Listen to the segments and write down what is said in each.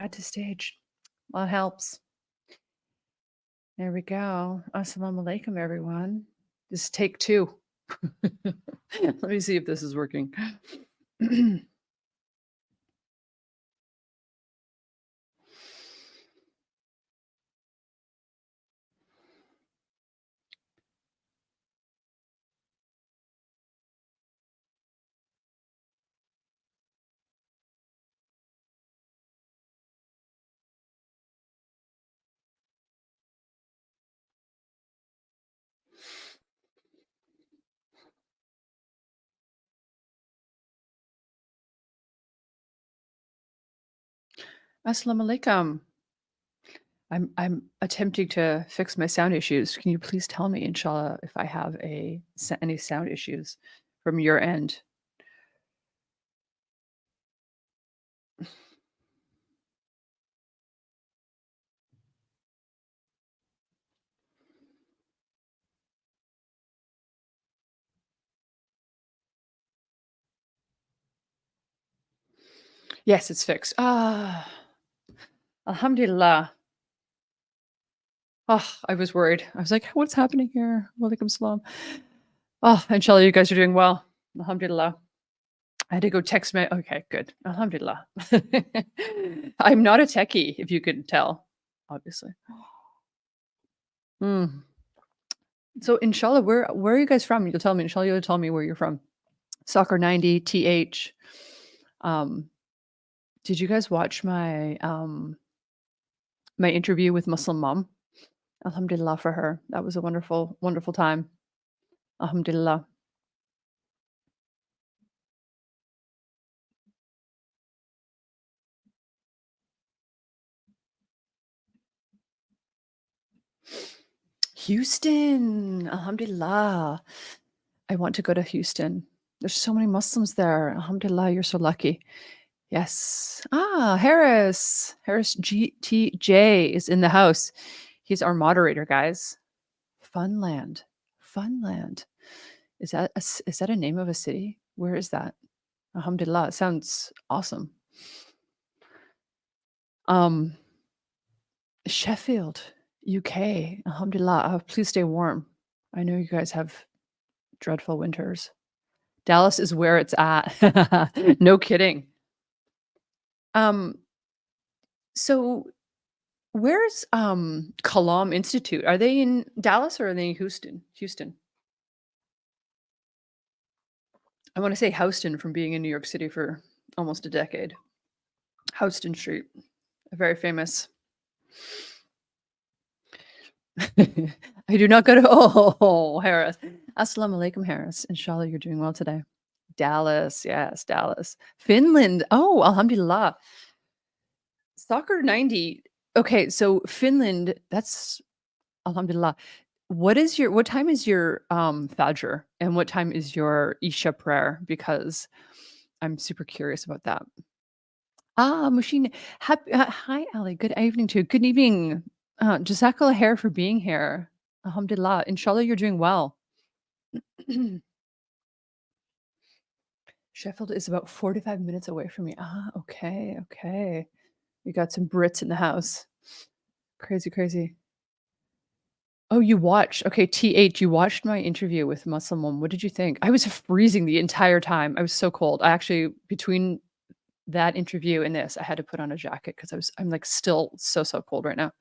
add to stage. Well, it helps. There we go. Assalamu alaikum, everyone. This is take two. Let me see if this is working. Assalamu alaikum. I'm attempting to fix my sound issues. Can you please tell me, inshallah, if I have any sound issues from your end? Yes, it's fixed. Alhamdulillah. I was worried. I was like, what's happening here? Walaikum salam. Inshallah, you guys are doing well. Alhamdulillah. I had to go text my okay, good. Alhamdulillah. I'm not a techie, if you could tell, obviously. Mm. So inshallah, where are you guys from? You'll tell me. Inshallah, you'll tell me where you're from. Soccer 90, TH. Um, did you guys watch my interview with Muslim mom? Alhamdulillah for her. That was a wonderful, wonderful time. Alhamdulillah. Houston. Alhamdulillah. I want to go to Houston. There's so many Muslims there. Alhamdulillah, you're so lucky. Yes. Harris. Harris GTJ is in the house. He's our moderator, guys. Funland. Funland. Is that a name of a city? Where is that? Alhamdulillah. It sounds awesome. Um, Sheffield, UK. Alhamdulillah. Please stay warm. I know you guys have dreadful winters. Dallas is where it's at. No kidding. Um, so where's Kalam Institute? Are they in Dallas or are they in Houston? Houston. I want to say Houston from being in New York City for almost a decade. Houston Street, very famous. I do not go to Harris. Assalamu alaikum, Harris. Inshallah, you're doing well today. Dallas, yes, Dallas. Finland. Oh, alhamdulillah. Soccer 90. Okay, so Finland, that's alhamdulillah. What time is your Fajr and what time is your Isha prayer? Because I'm super curious about that. Mushin, hi Ali. Good evening to you. Good evening. Jazakallah khair for being here. Alhamdulillah. Inshallah, you're doing well. Sheffield is about 45 minutes away from me. Okay, okay. You got some Brits in the house. Crazy, crazy. Oh, you watched. Okay, TH, you watched my interview with Muslim Mom. What did you think? I was freezing the entire time. I was so cold. I actually, between that interview and this, I had to put on a jacket because I'm like still so, so cold right now.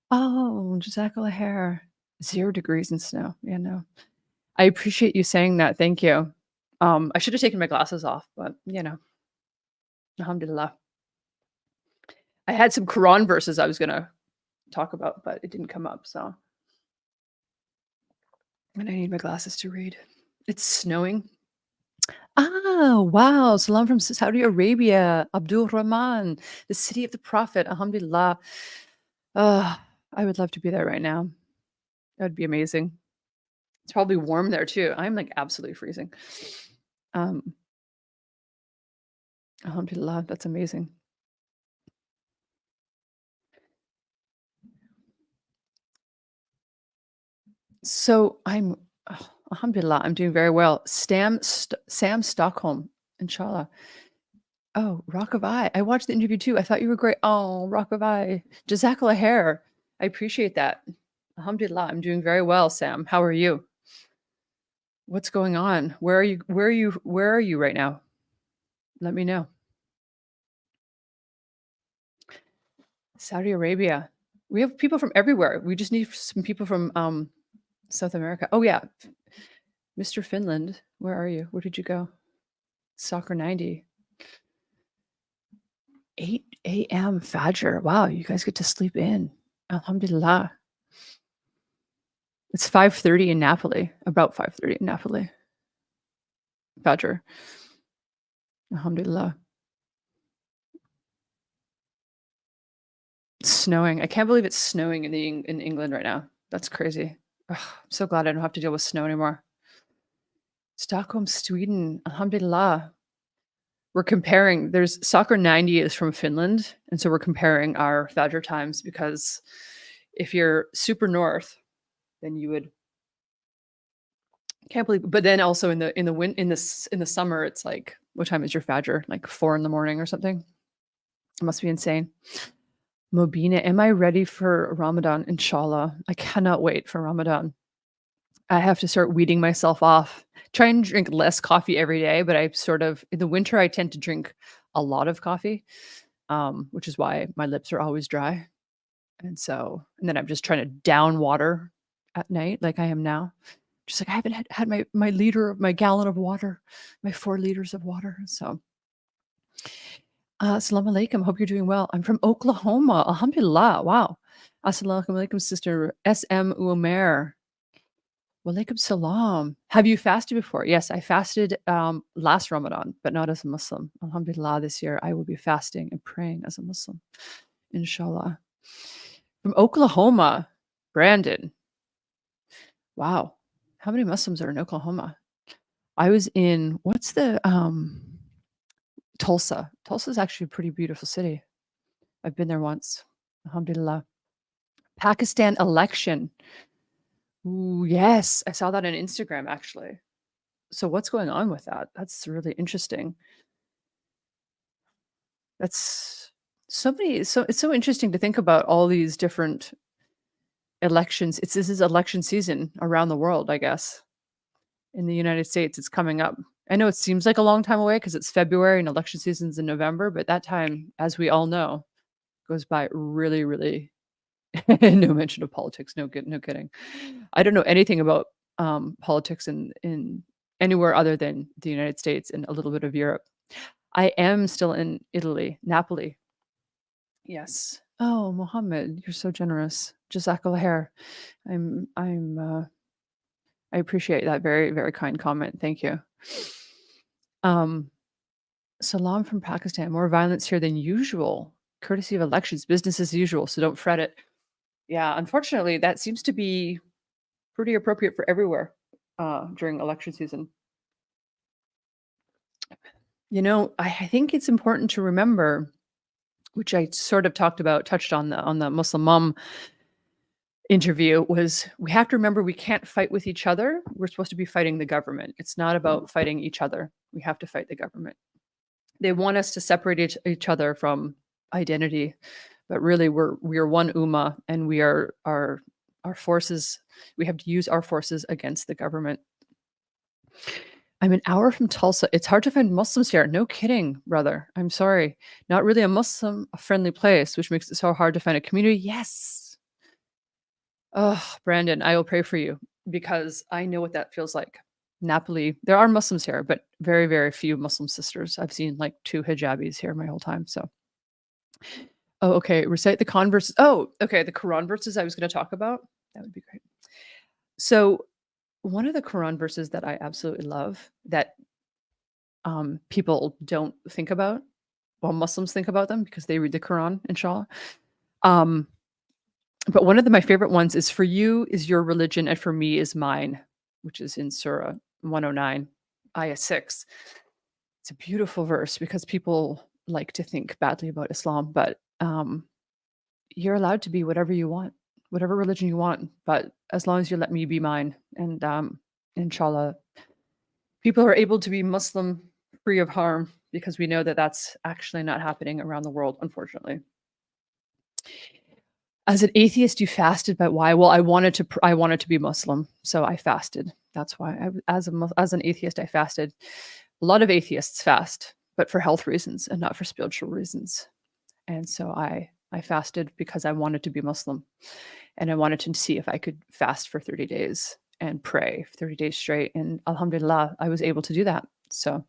Oh, Jazakallah hair. 0 degrees and snow. Yeah, no. I appreciate you saying that. Thank you. I should have taken my glasses off, but alhamdulillah. I had some Quran verses I was gonna talk about, but it didn't come up, so. And I need my glasses to read. It's snowing. Wow. Salam from Saudi Arabia. Abdul Rahman, the city of the Prophet. Alhamdulillah. I would love to be there right now. That would be amazing. It's probably warm there too. I'm like absolutely freezing. Alhamdulillah. That's amazing. So alhamdulillah, I'm doing very well. Sam Stockholm, inshallah. Oh, Rock of Eye. I watched the interview too. I thought you were great. Oh, Rock of Eye. Jazakallah khair. I appreciate that. Alhamdulillah, I'm doing very well, Sam. How are you? What's going on? Where are you right now? Let me know. Saudi Arabia. We have people from everywhere. We just need some people from South America. Oh yeah, Mr. Finland. Where are you? Where did you go? Soccer 90. 8 a.m. Fajr. Wow, you guys get to sleep in. Alhamdulillah. It's 5:30 in Napoli, about 5:30 in Napoli. Fajr. Alhamdulillah. It's snowing. I can't believe it's snowing in England right now. That's crazy. Ugh, I'm so glad I don't have to deal with snow anymore. Stockholm, Sweden. Alhamdulillah. We're comparing. There's Soccer 90 is from Finland, and so we're comparing our Fajr times because if you're super north, then you would can't believe. But then also in the summer, it's like what time is your Fajr? Like 4 in the morning or something. It must be insane. Mobina, am I ready for Ramadan? Inshallah. I cannot wait for Ramadan. I have to start weeding myself off. Try and drink less coffee every day, but I sort of in the winter I tend to drink a lot of coffee, which is why my lips are always dry. And then I'm just trying to down water at night like I am now. Just like I haven't had my gallon of water, my 4 liters of water. So Assalamu alaikum. Hope you're doing well. I'm from Oklahoma. Alhamdulillah. Wow. Assalamu alaikum, sister SM Umer. Walaikum salam. Have you fasted before? Yes, I fasted last Ramadan, but not as a Muslim. Alhamdulillah, this year I will be fasting and praying as a Muslim, inshallah. From Oklahoma, Brandon. Wow. How many Muslims are in Oklahoma? I was in, what's the, Tulsa. Tulsa is actually a pretty beautiful city. I've been there once. Alhamdulillah. Pakistan election. Ooh, yes. I saw that on Instagram actually. So what's going on with that? That's really interesting. That's it's so interesting to think about all these different elections. This is election season around the world, I guess. In the United States, it's coming up. I know it seems like a long time away because it's February and election season's in November, but that time, as we all know, goes by really, really no mention of politics. No kidding. I don't know anything about politics in anywhere other than the United States and a little bit of Europe. I am still in Italy, Napoli. Yes. Oh, Mohammed, you're so generous. Jazakallah khair. I appreciate that very, very kind comment. Thank you. Salam from Pakistan. More violence here than usual. Courtesy of elections, business as usual. So don't fret it. Yeah, unfortunately, that seems to be pretty appropriate for everywhere during election season. I think it's important to remember, which I sort of touched on the Muslim mom interview, was we have to remember we can't fight with each other. We're supposed to be fighting the government. It's not about fighting each other. We have to fight the government. They want us to separate each other from identity, but really we are one ummah, and we are our forces. We have to use our forces against the government. I'm an hour from Tulsa. It's hard to find Muslims here. No kidding, brother. I'm sorry. Not really a Muslim-friendly place, which makes it so hard to find a community. Yes. Oh, Brandon, I will pray for you because I know what that feels like. Napoli, there are Muslims here, but very, very few Muslim sisters. I've seen like 2 hijabis here my whole time. So, oh, okay. Recite the Quran verses. Oh, okay. The Quran verses I was going to talk about. That would be great. So, one of the Quran verses that I absolutely love that people don't think about, well, Muslims think about them because they read the Quran, inshallah. But one of my favorite ones is, "For you is your religion, and for me is mine," which is in Surah 109, Ayah 6. It's a beautiful verse because people like to think badly about Islam, but you're allowed to be whatever you want, whatever religion you want, but as long as you let me be mine. And inshallah, people are able to be Muslim free of harm because we know that that's actually not happening around the world, unfortunately. As an atheist, you fasted, but why? Well, I wanted to be Muslim, so I fasted. That's why as an atheist, I fasted. A lot of atheists fast, but for health reasons and not for spiritual reasons. And so I fasted because I wanted to be Muslim, and I wanted to see if I could fast for 30 days and pray for 30 days straight, and alhamdulillah, I was able to do that. So,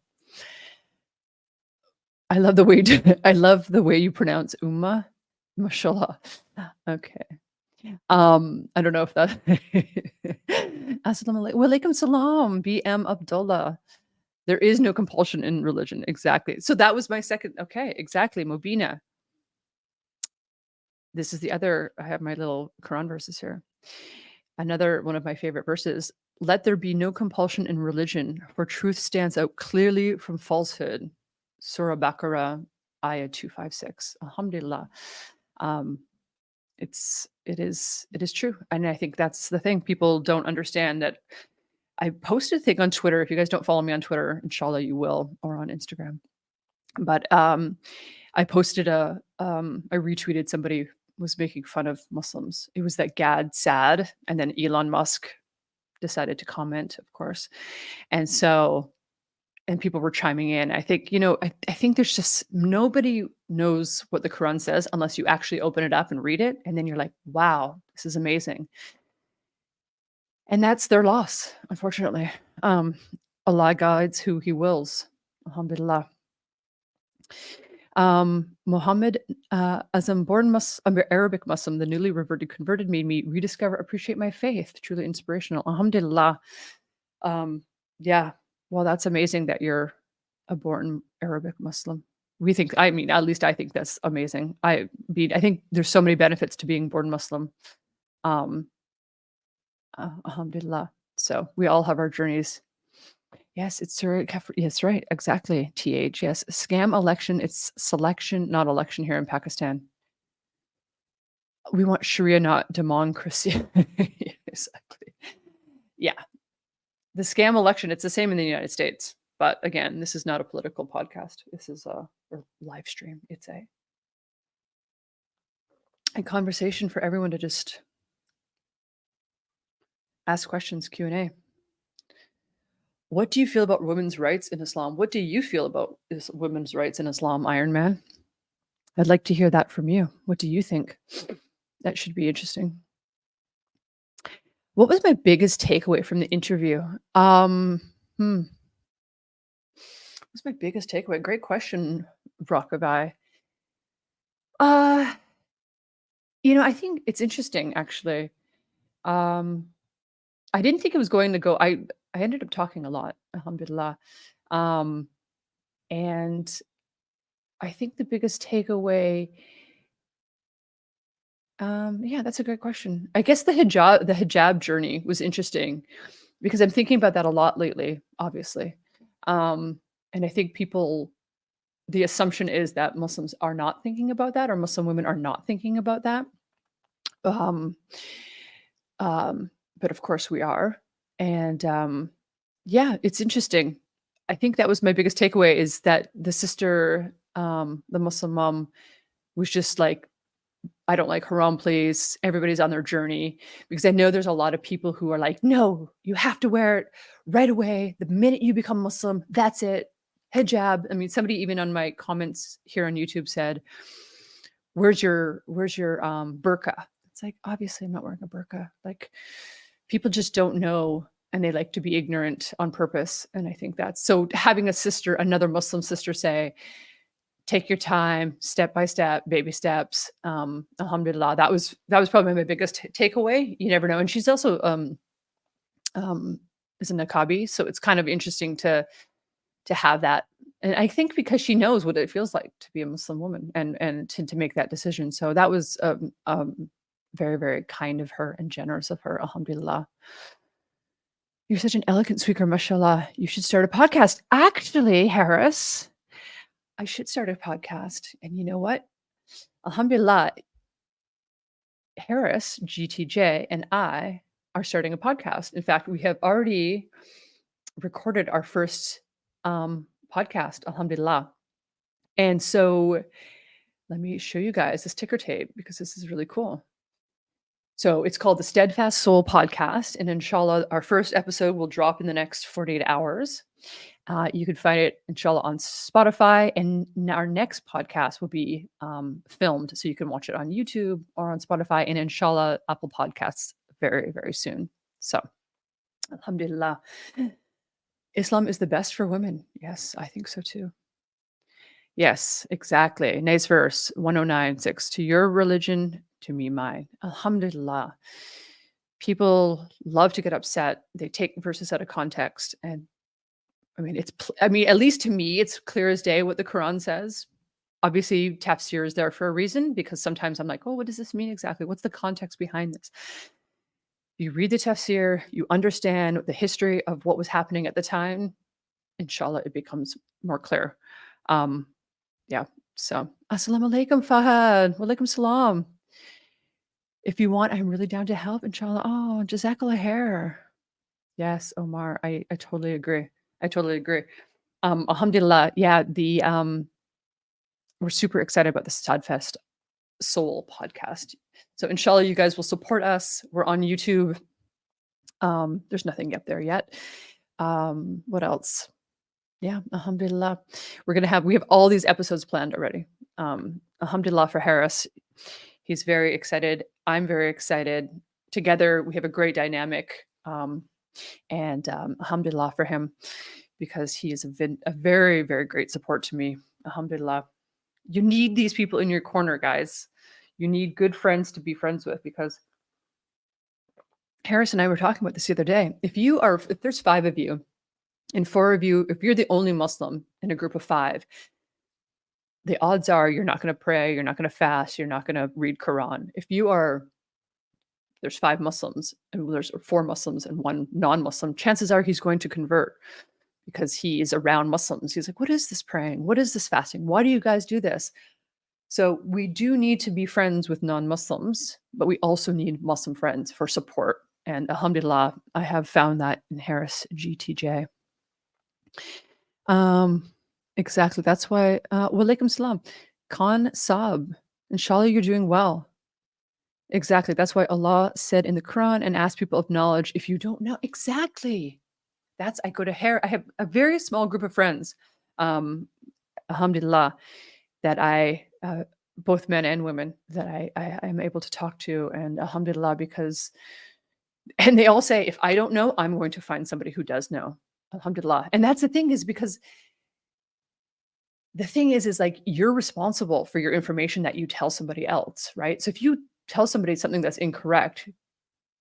I love the way you I love the way you pronounce Ummah. Mashallah. Okay. I don't know if that Assalamu alaikum. Wa alaikum salam, BM Abdullah. There is no compulsion in religion. Exactly. So that was my second. Okay, exactly. Mubina. This is the other. I have my little Quran verses here. Another one of my favorite verses. Let there be no compulsion in religion, for truth stands out clearly from falsehood. Surah Baqarah, ayah 256. Alhamdulillah. Um, it is true. And I think that's the thing. People don't understand that. I posted a thing on Twitter. If you guys don't follow me on Twitter, inshallah you will, or on Instagram. But I posted I retweeted somebody was making fun of Muslims. It was that Gad Sad, and then Elon Musk decided to comment, of course. And so and people were chiming in. I think, I think there's just nobody knows what the Quran says unless you actually open it up and read it. And then you're like, wow, this is amazing. And that's their loss, unfortunately. Um, Allah guides who He wills. Alhamdulillah. Muhammad, as I'm Arabic Muslim, the newly converted made me rediscover, appreciate my faith. Truly inspirational. Alhamdulillah. Yeah. Well, that's amazing that you're a born Arabic Muslim. I mean, at least I think that's amazing. I think there's so many benefits to being born Muslim. Um, Alhamdulillah. So we all have our journeys. Yes, it's Surah Yes, right. Exactly. TH. Yes. Scam election. It's selection, not election here in Pakistan. We want Sharia, not democracy. Exactly. Yeah. The scam election, it's the same in the United States. But again, this is not a political podcast. This is a live stream. It's a conversation for everyone to just ask questions, Q&A. What do you feel about women's rights in Islam? What do you feel about women's rights in Islam, Iron Man? I'd like to hear that from you. What do you think? That should be interesting. What was my biggest takeaway from the interview? What's my biggest takeaway? Great question, Rockaby. I think it's interesting actually. Um, I didn't think it was going to go. I ended up talking a lot, alhamdulillah. And I think the biggest takeaway, yeah, that's a great question. I guess the hijab journey was interesting because I'm thinking about that a lot lately, obviously. And I think the assumption is that Muslims are not thinking about that, or Muslim women are not thinking about that. Um, but of course we are. And yeah, it's interesting. I think that was my biggest takeaway is that the sister, the Muslim mom, was just like, I don't like haram, please. Everybody's on their journey. Because I know there's a lot of people who are like, no, you have to wear it right away. The minute you become Muslim, that's it. Hijab. I mean, somebody even on my comments here on YouTube said, where's your burqa? It's like, obviously I'm not wearing a burqa. Like, people just don't know, and they like to be ignorant on purpose. And I think that's so having another Muslim sister say, take your time, step by step, baby steps. Alhamdulillah. That was probably my biggest takeaway. You never know. And she's also is a niqabi, so it's kind of interesting to have that. And I think because she knows what it feels like to be a Muslim woman and to make that decision. So that was very, very kind of her and generous of her. Alhamdulillah. You're such an eloquent speaker, mashallah. You should start a podcast. Actually, Harris, I should start a podcast. And you know what? Alhamdulillah, Harris, GTJ, and I are starting a podcast. In fact, we have already recorded our first podcast, alhamdulillah. And so let me show you guys this ticker tape because this is really cool. So it's called the Steadfast Soul Podcast, and inshallah, our first episode will drop in the next 48 hours. You can find it, inshallah, on Spotify, and our next podcast will be filmed, so you can watch it on YouTube or on Spotify, and inshallah, Apple Podcasts very, very soon. So, alhamdulillah. Islam is the best for women. Yes, I think so too. Yes, exactly. Nice verse 109:6. To your religion, to me mine. Alhamdulillah. People love to get upset. They take verses out of context. And I mean, I mean, at least to me, it's clear as day what the Quran says. Obviously, tafsir is there for a reason because sometimes I'm like, oh, what does this mean exactly? What's the context behind this? You read the tafsir, you understand the history of what was happening at the time. Inshallah, it becomes more clear. Yeah. So, assalamu alaikum, Fahad. Walaikum salam. If you want, I'm really down to help, inshallah. Oh, jazakallah khair. Yes, Omar, I totally agree. I totally agree. Alhamdulillah, yeah, we're super excited about the Steadfast Soul podcast. So inshallah, you guys will support us. We're on YouTube. There's nothing up there yet. What else? Yeah, alhamdulillah. We have all these episodes planned already. Alhamdulillah for Harris. He's very excited. I'm very excited. Together, we have a great dynamic. And alhamdulillah for him because he is a very, very great support to me. Alhamdulillah. You need these people in your corner, guys. You need good friends to be friends with because Harris and I were talking about this the other day. If there's 5 of you and 4 of you, if you're the only Muslim in a group of 5, the odds are you're not going to pray, you're not going to fast, you're not going to read Quran. If there's 5 Muslims and there's 4 Muslims and 1 non-Muslim, chances are he's going to convert because he is around Muslims. He's like, what is this praying? What is this fasting? Why do you guys do this? So we do need to be friends with non-Muslims, but we also need Muslim friends for support. And alhamdulillah, I have found that in Harris GTJ. Exactly. That's why, walaikum salam. Khan Saab, inshallah, you're doing well. Exactly. That's why Allah said in the Quran and asked people of knowledge if you don't know. Exactly. I go to I have a very small group of friends, alhamdulillah, that both men and women, that I am able to talk to. And alhamdulillah, and they all say, if I don't know, I'm going to find somebody who does know. Alhamdulillah. And that's the thing is because the thing is like you're responsible for your information that you tell somebody else, right? So if you tell somebody something that's incorrect,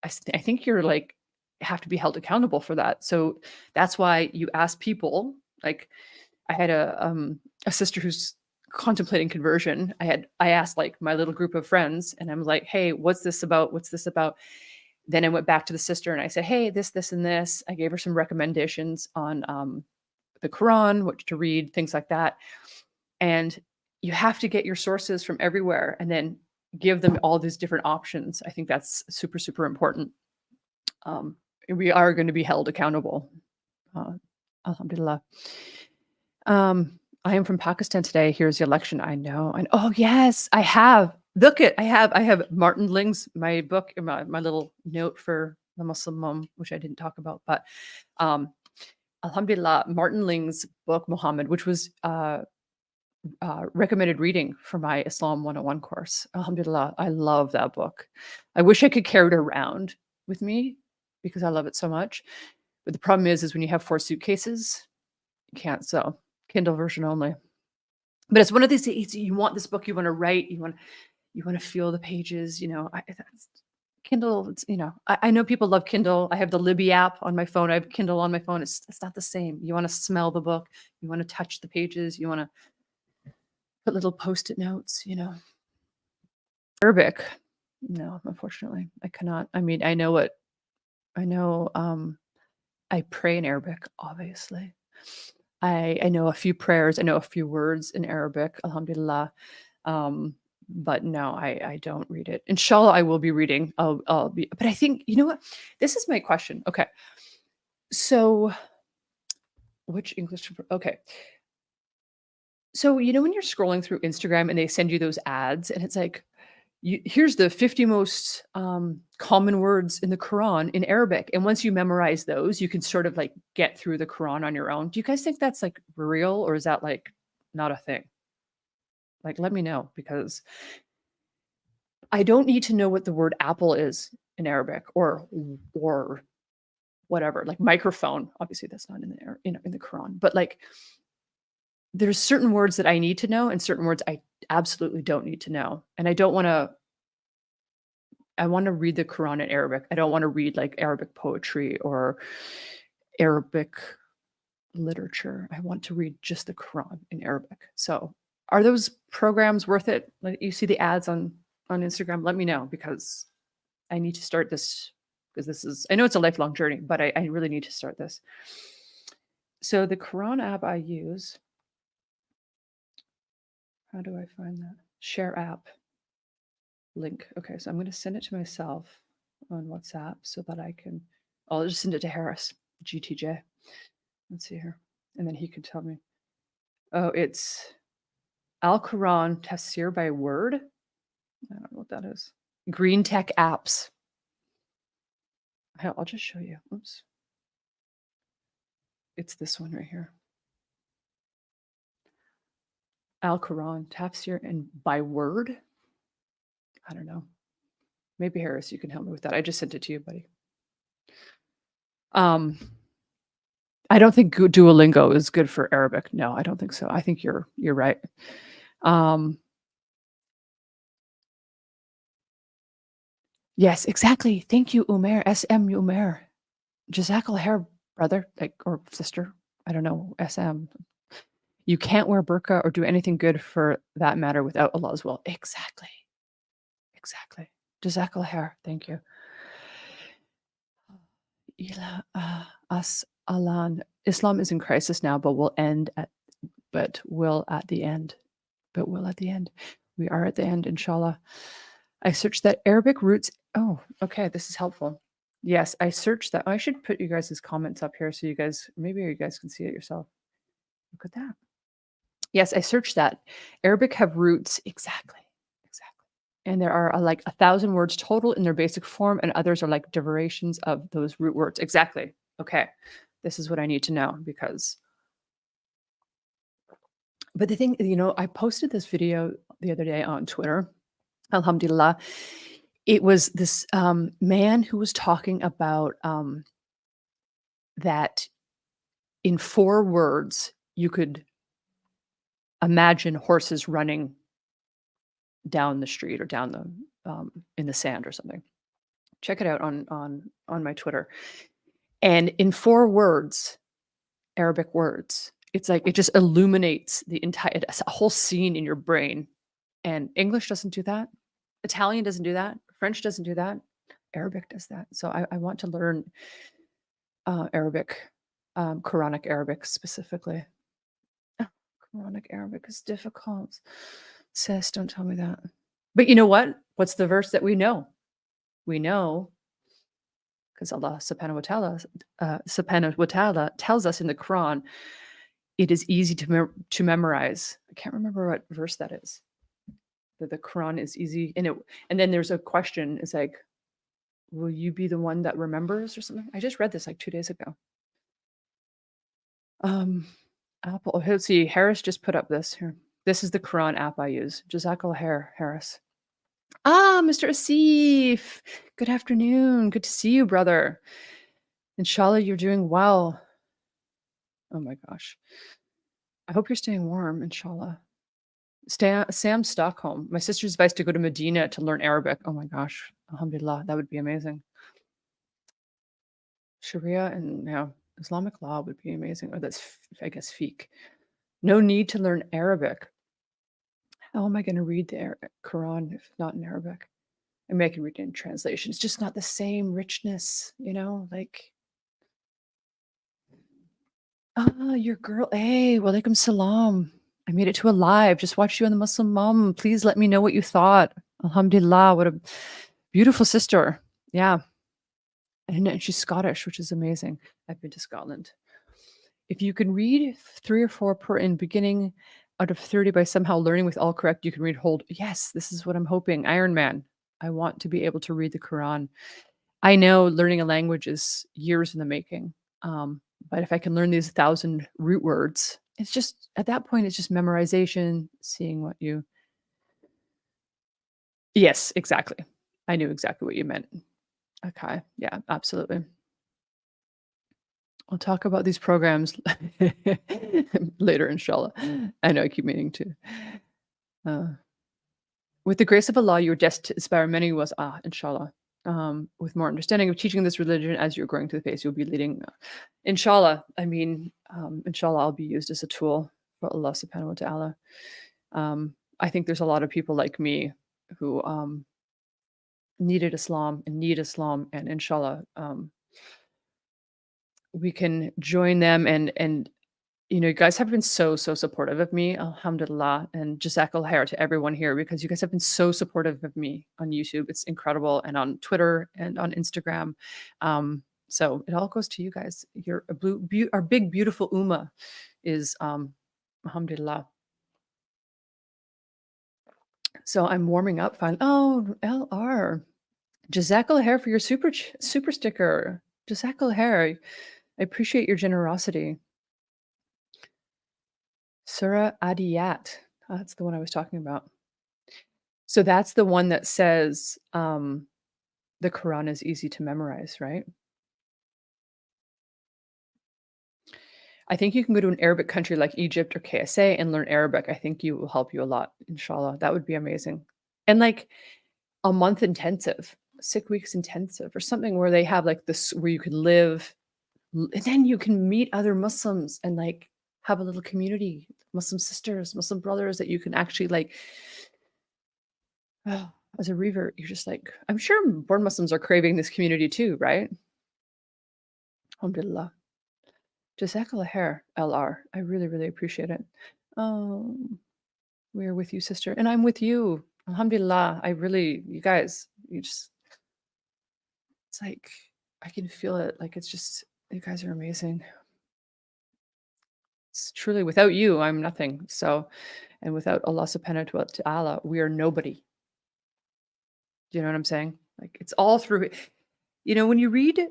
I think you're like have to be held accountable for that. So that's why you ask people. Like I had a sister who's contemplating conversion. I asked like my little group of friends, and I'm like, hey, what's this about? What's this about? Then I went back to the sister and I said, hey, this, and this. I gave her some recommendations on the Quran, what to read, things like that. And you have to get your sources from everywhere and then give them all these different options. I think that's super, super important. We are going to be held accountable. Alhamdulillah. I am from Pakistan today. Here's the election. I know. And oh yes, I have. Look it. I have Martin Ling's my book, my little note for the Muslim mom, which I didn't talk about, but alhamdulillah, Martin Ling's book Muhammad, which was recommended reading for my Islam 101 course. Alhamdulillah, I love that book. I wish I could carry it around with me because I love it so much. But the problem is when you have 4 suitcases, you can't. So Kindle version only. But it's one of these things, you want this book, you want to write, you want to feel the pages, Kindle, it's, I know people love Kindle. I have the Libby app on my phone. I have Kindle on my phone. It's not the same. You want to smell the book. You want to touch the pages. You want to put little Post-it notes, Arabic. No, unfortunately, I cannot. I mean, I know, I pray in Arabic, obviously. I know a few prayers. I know a few words in Arabic, alhamdulillah. But no, I don't read it. Inshallah, I will be reading. But I think, you know what? This is my question. Okay. So which English? Okay. So, when you're scrolling through Instagram and they send you those ads and it's like, here's the 50 most common words in the Quran in Arabic. And once you memorize those, you can sort of like get through the Quran on your own. Do you guys think that's like real or is that like not a thing? Like, let me know because I don't need to know what the word apple is in Arabic or whatever, like microphone. Obviously, that's not in the in the Quran, but like there's certain words that I need to know and certain words I absolutely don't need to know. And I want to read the Quran in Arabic. I don't want to read like Arabic poetry or Arabic literature. I want to read just the Quran in Arabic. So, are those programs worth it? Like you see the ads on Instagram, let me know because I need to start this because this is I know it's a lifelong journey, but I really need to start this. So the Quran app I use, how do I find that? Share app link. Okay, so I'm going to send it to myself on WhatsApp so that I'll just send it to Harris, GTJ. Let's see here. And then he can tell me. Oh, it's Al Quran Tafsir by Word. I don't know what that is. Green Tech Apps. I'll just show you. Oops. It's this one right here. Al Quran Tafsir and by Word. I don't know. Maybe Harris, you can help me with that. I just sent it to you, buddy. I don't think Duolingo is good for Arabic. No, I don't think so. I think you're right. Yes, exactly. Thank you, Umair. SM Umair. Jazakallah khair, brother, like or sister. I don't know. SM. You can't wear burqa or do anything good for that matter without Allah's will. Exactly. Exactly. Jazakallah khair. Thank you. Ila as Alan. Islam is in crisis now, but will at the end. But will at the end. We are at the end, inshallah. I searched that Arabic roots. Oh, okay. This is helpful. Yes, I searched that. I should put you guys' comments up here so maybe you guys can see it yourself. Look at that. Yes, I searched that. Arabic have roots. Exactly. Exactly. And there are like 1,000 words total in their basic form, and others are like derivations of those root words. Exactly. Okay. This is what I need to know because. But the thing, I posted this video the other day on Twitter. Alhamdulillah. It was this man who was talking about that in 4 words, you could imagine horses running down the street or down in the sand or something. Check it out on my Twitter. And in 4 words, Arabic words, it's like it just illuminates it's a whole scene in your brain. And English doesn't do that. Italian doesn't do that. French doesn't do that. Arabic does that. So I want to learn Arabic, Quranic Arabic specifically. Oh, Quranic Arabic is difficult. Sis, don't tell me that. But you know what? What's the verse that we know? We know because Allah subhanahu wa ta'ala tells us in the Quran, it is easy to memorize. I can't remember what verse that is. That the Quran is easy, and then there's a question. It's like, will you be the one that remembers or something? I just read this like 2 days ago. Apple. Oh, let's see. Harris just put up this here. This is the Quran app I use. Jazakallah khair, Harris. Ah, Mr. Asif. Good afternoon. Good to see you, brother. Inshallah, you're doing well. Oh my gosh. I hope you're staying warm, inshallah. Sam Stockholm. My sister's advice to go to Medina to learn Arabic. Oh my gosh. Alhamdulillah. That would be amazing. Sharia and Islamic law would be amazing. Or that's, I guess, fiqh. No need to learn Arabic. How am I going to read the Quran if not in Arabic? I mean, I can read it in translation. It's just not the same richness, like. Your girl. Hey, walaikum salam. I made it to a live. Just watched you on the Muslim Mom. Please let me know what you thought. Alhamdulillah. What a beautiful sister. Yeah. And she's Scottish, which is amazing. I've been to Scotland. If you can read 3 or 4 per in beginning Out of 30 by somehow learning with all correct, you can read hold. Yes, this is what I'm hoping. Iron Man. I want to be able to read the Quran. I know learning a language is years in the making. Um, but if I can learn these 1,000 root words, it's just at that point, it's just memorization, seeing what you. Yes, exactly. I knew exactly what you meant. Okay. Yeah, absolutely. We'll talk about these programs later, inshallah. I know I keep meaning to. Uh, with the grace of Allah, you are destined to inspire many was inshallah. With more understanding of teaching this religion as you're growing through the faith, you'll be leading. Inshallah, I mean, inshallah, I'll be used as a tool for Allah subhanahu wa ta'ala. I think there's a lot of people like me who needed Islam and need Islam, and inshallah, we can join them and you guys have been so supportive of me, alhamdulillah, and jazakallah khair to everyone here because you guys have been so supportive of me on YouTube. It's incredible, and on Twitter and on Instagram. So it all goes to you guys. You're our big beautiful ummah is alhamdulillah. So I'm warming up. Fine. Oh, LR. Jazakallah khair for your super sticker. Jazakallah khair. I appreciate your generosity. Surah Adiyat. That's the one I was talking about. So that's the one that says, the Quran is easy to memorize, right? I think you can go to an Arabic country like Egypt or KSA and learn Arabic. I think you will help you a lot, inshallah. That would be amazing. And like a month intensive, 6 weeks intensive, or something where they have like this where you can live, and then you can meet other Muslims and like have a little community, Muslim sisters, Muslim brothers that you can actually like. Oh, as a revert, you're just like, I'm sure born Muslims are craving this community too, right? Alhamdulillah. Jazakallah khair, LR. I really, really appreciate it. Um, we are with you, sister. And I'm with you. Alhamdulillah. You guys, it's like, I can feel it. Like, it's just, you guys are amazing. It's truly without you, I'm nothing. So, and without Allah subhanahu wa ta'ala, we are nobody. Do you know what I'm saying? Like, it's all through, when you read,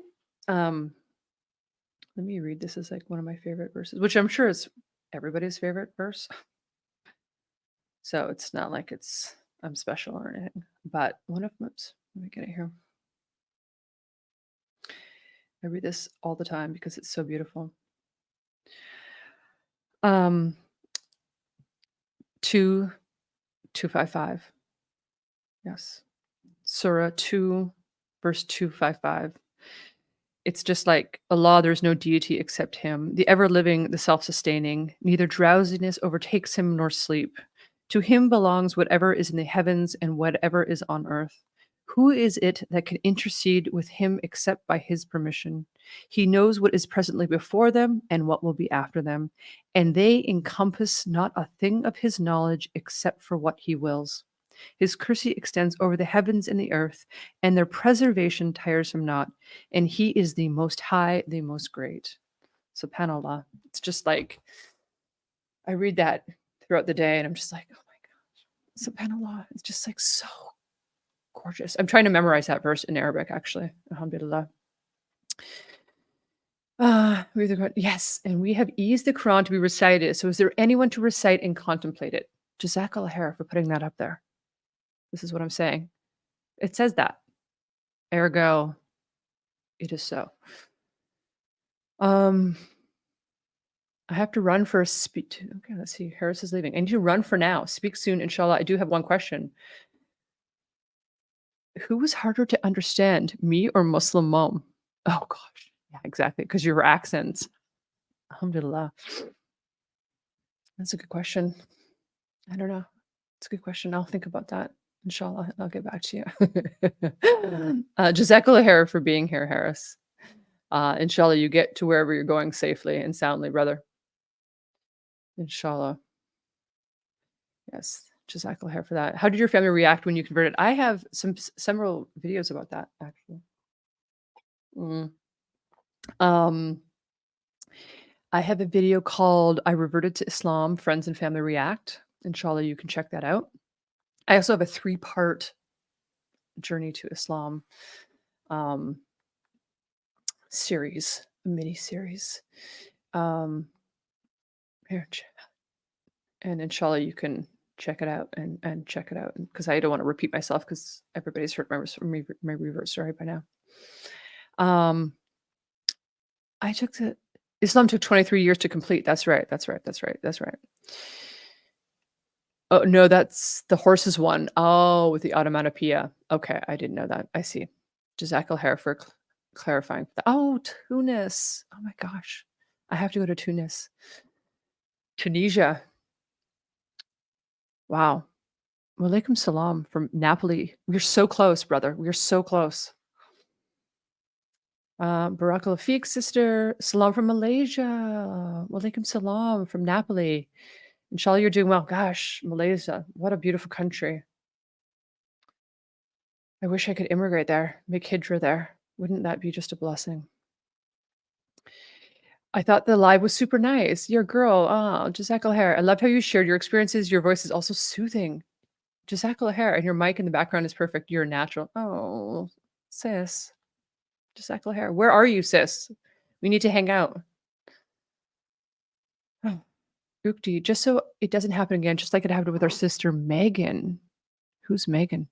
um, let me read. This is like one of my favorite verses, which I'm sure is everybody's favorite verse. So it's not like I'm special or anything. But one of oops, let me get it here. I read this all the time because it's so beautiful. 2:255. Yes. Surah 2, verse 255. It's just like Allah, there's no deity except Him, the ever living, the self sustaining. Neither drowsiness overtakes Him nor sleep. To Him belongs whatever is in the heavens and whatever is on earth. Who is it that can intercede with Him except by His permission? He knows what is presently before them and what will be after them, and they encompass not a thing of His knowledge except for what He wills. His mercy extends over the heavens and the earth, and their preservation tires him not. And he is the most high, the most great. SubhanAllah. It's just like I read that throughout the day, and I'm just like, oh my gosh, SubhanAllah. It's just like so gorgeous. I'm trying to memorize that verse in Arabic, actually. Alhamdulillah. Yes, and we have eased the Quran to be recited. So, is there anyone to recite and contemplate it? Jazakallah khair for putting that up there. This is what I'm saying. It says that. Ergo, it is so. I have to run for a speak. Okay, let's see. Harris is leaving. I need to run for now. Speak soon, inshallah. I do have one question. Who was harder to understand, me or Muslim mom? Oh gosh. Yeah, exactly. Because your accents. Alhamdulillah. That's a good question. I don't know. It's a good question. I'll think about that. Inshallah, I'll get back to you. Jazakallah khair for being here, Harris. Inshallah, you get to wherever you're going safely and soundly, brother. Inshallah. Yes. Jazakallah khair for that. How did your family react when you converted? I have several videos about that, actually. Mm. Um, I have a video called I Reverted to Islam, Friends and Family React. Inshallah, you can check that out. I also have a 3-part Journey to Islam um, series, a mini series. Um, here, and inshallah, you can check it out and check it out because I don't want to repeat myself because everybody's heard my revert story by now. Um, I took the Islam took 23 years to complete. That's right. That's right. That's right. That's right. Oh, no, that's the horses one. Oh, with the automatopoeia. Okay, I didn't know that. I see. Jazakallah khair for clarifying. Oh, Tunis. Oh my gosh. I have to go to Tunis. Tunisia. Wow. Walaikum salam from Napoli. We're so close, brother. We're so close. Barak Lafiq, sister. Salam from Malaysia. Walaikum salam from Napoli. Inshallah, you're doing well. Gosh, Malaysia. What a beautiful country. I wish I could immigrate there, make hijrah there. Wouldn't that be just a blessing? I thought the live was super nice. You're a girl. Oh, Jazakallah khair. I loved how you shared your experiences. Your voice is also soothing. Jazakallah khair. And your mic in the background is perfect. You're natural. Oh, sis. Jazakallah khair. Where are you, sis? We need to hang out. Oh, Ukti, just so it doesn't happen again, just like it happened with our sister Megan. Who's Megan?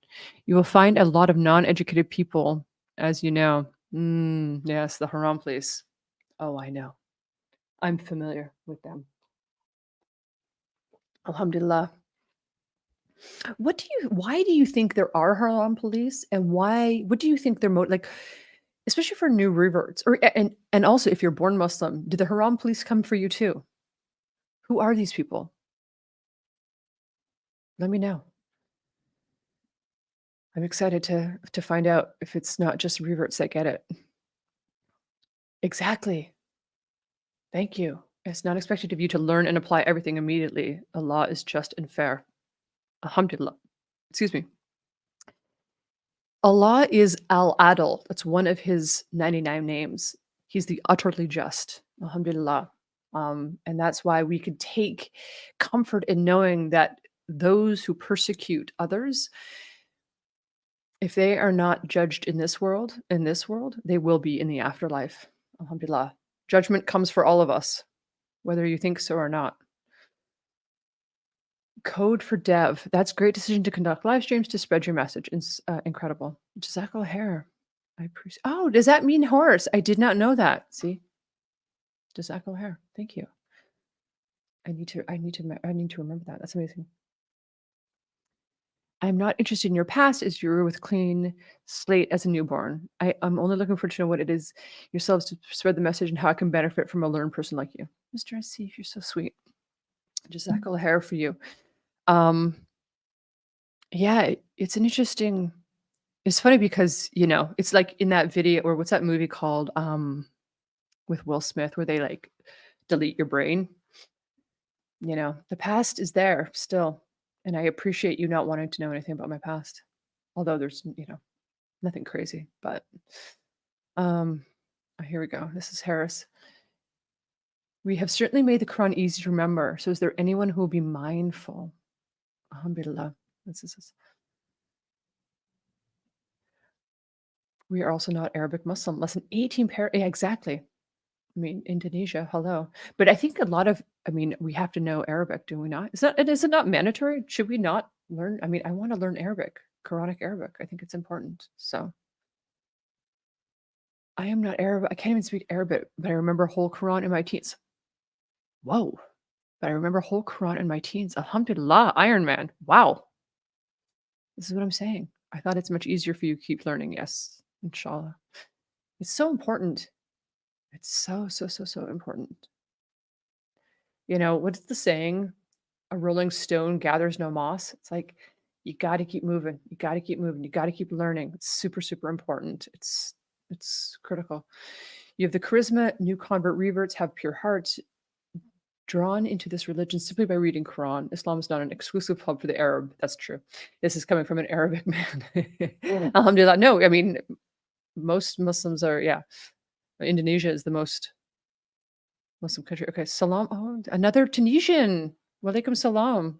You will find a lot of non-educated people, as you know. Yes, the Haram police. Oh, I know. I'm familiar with them. Alhamdulillah. Why do you think there are Haram police and what do you think they're like, especially for new reverts or and also if you're born Muslim, do the Haram police come for you too? Who are these people? Let me know. I'm excited to find out if it's not just reverts that get it. Exactly. Thank you. It's not expected of you to learn and apply everything immediately. Allah is just and fair. Alhamdulillah. Excuse me. Allah is Al-Adl. That's one of his 99 names. He's the utterly just. Alhamdulillah. And that's why we could take comfort in knowing that those who persecute others, if they are not judged in this world, they will be in the afterlife. Alhamdulillah. Judgment comes for all of us, whether you think so or not. Code for dev. That's great decision to conduct live streams to spread your message. Incredible. Jazakallah khair. I appreciate. Oh, does that mean horse? I did not know that. See, Jazakallah khair. Thank you. I need to remember that. That's amazing. I'm not interested in your past as you were with clean slate as a newborn. I'm only looking forward to know what it is yourselves to spread the message and how I can benefit from a learned person like you. Mr. Asif, you're so sweet. Jazakallah khair for you. Yeah, it's an interesting it's funny because, it's like in that video or what's that movie called, with Will Smith where they, like, delete your brain? The past is there still, and I appreciate you not wanting to know anything about my past. Although there's, nothing crazy, but, um here we go. This is Harris. We have certainly made the Quran easy to remember, so is there anyone who will be mindful? Alhamdulillah. This is We are also not Arabic Muslim. Less than 18 yeah, exactly. I mean, Indonesia, hello. But I think we have to know Arabic, do we not? Is it not mandatory? Should we not learn? I mean, I want to learn Arabic, Quranic Arabic. I think it's important. So I am not Arab. I can't even speak Arabic, but I remember whole Quran in my teens. Whoa. But I remember whole Quran in my teens. Alhamdulillah, Iron Man. Wow. This is what I'm saying. I thought it's much easier for you to keep learning. Yes, inshallah. It's so important. It's so, so, so, so important. What's the saying? A rolling stone gathers no moss. It's like you got to keep moving. You got to keep moving. You got to keep learning. It's super, super important. It's critical. You have the charisma. New convert reverts have pure hearts. Drawn into this religion simply by reading Quran. Islam is not an exclusive hub for the Arab. That's true. This is coming from an Arabic man. Alhamdulillah. No, I mean, most Muslims are, yeah. Indonesia is the most Muslim country. Okay, salam. Oh, another Tunisian. Walaikum salam.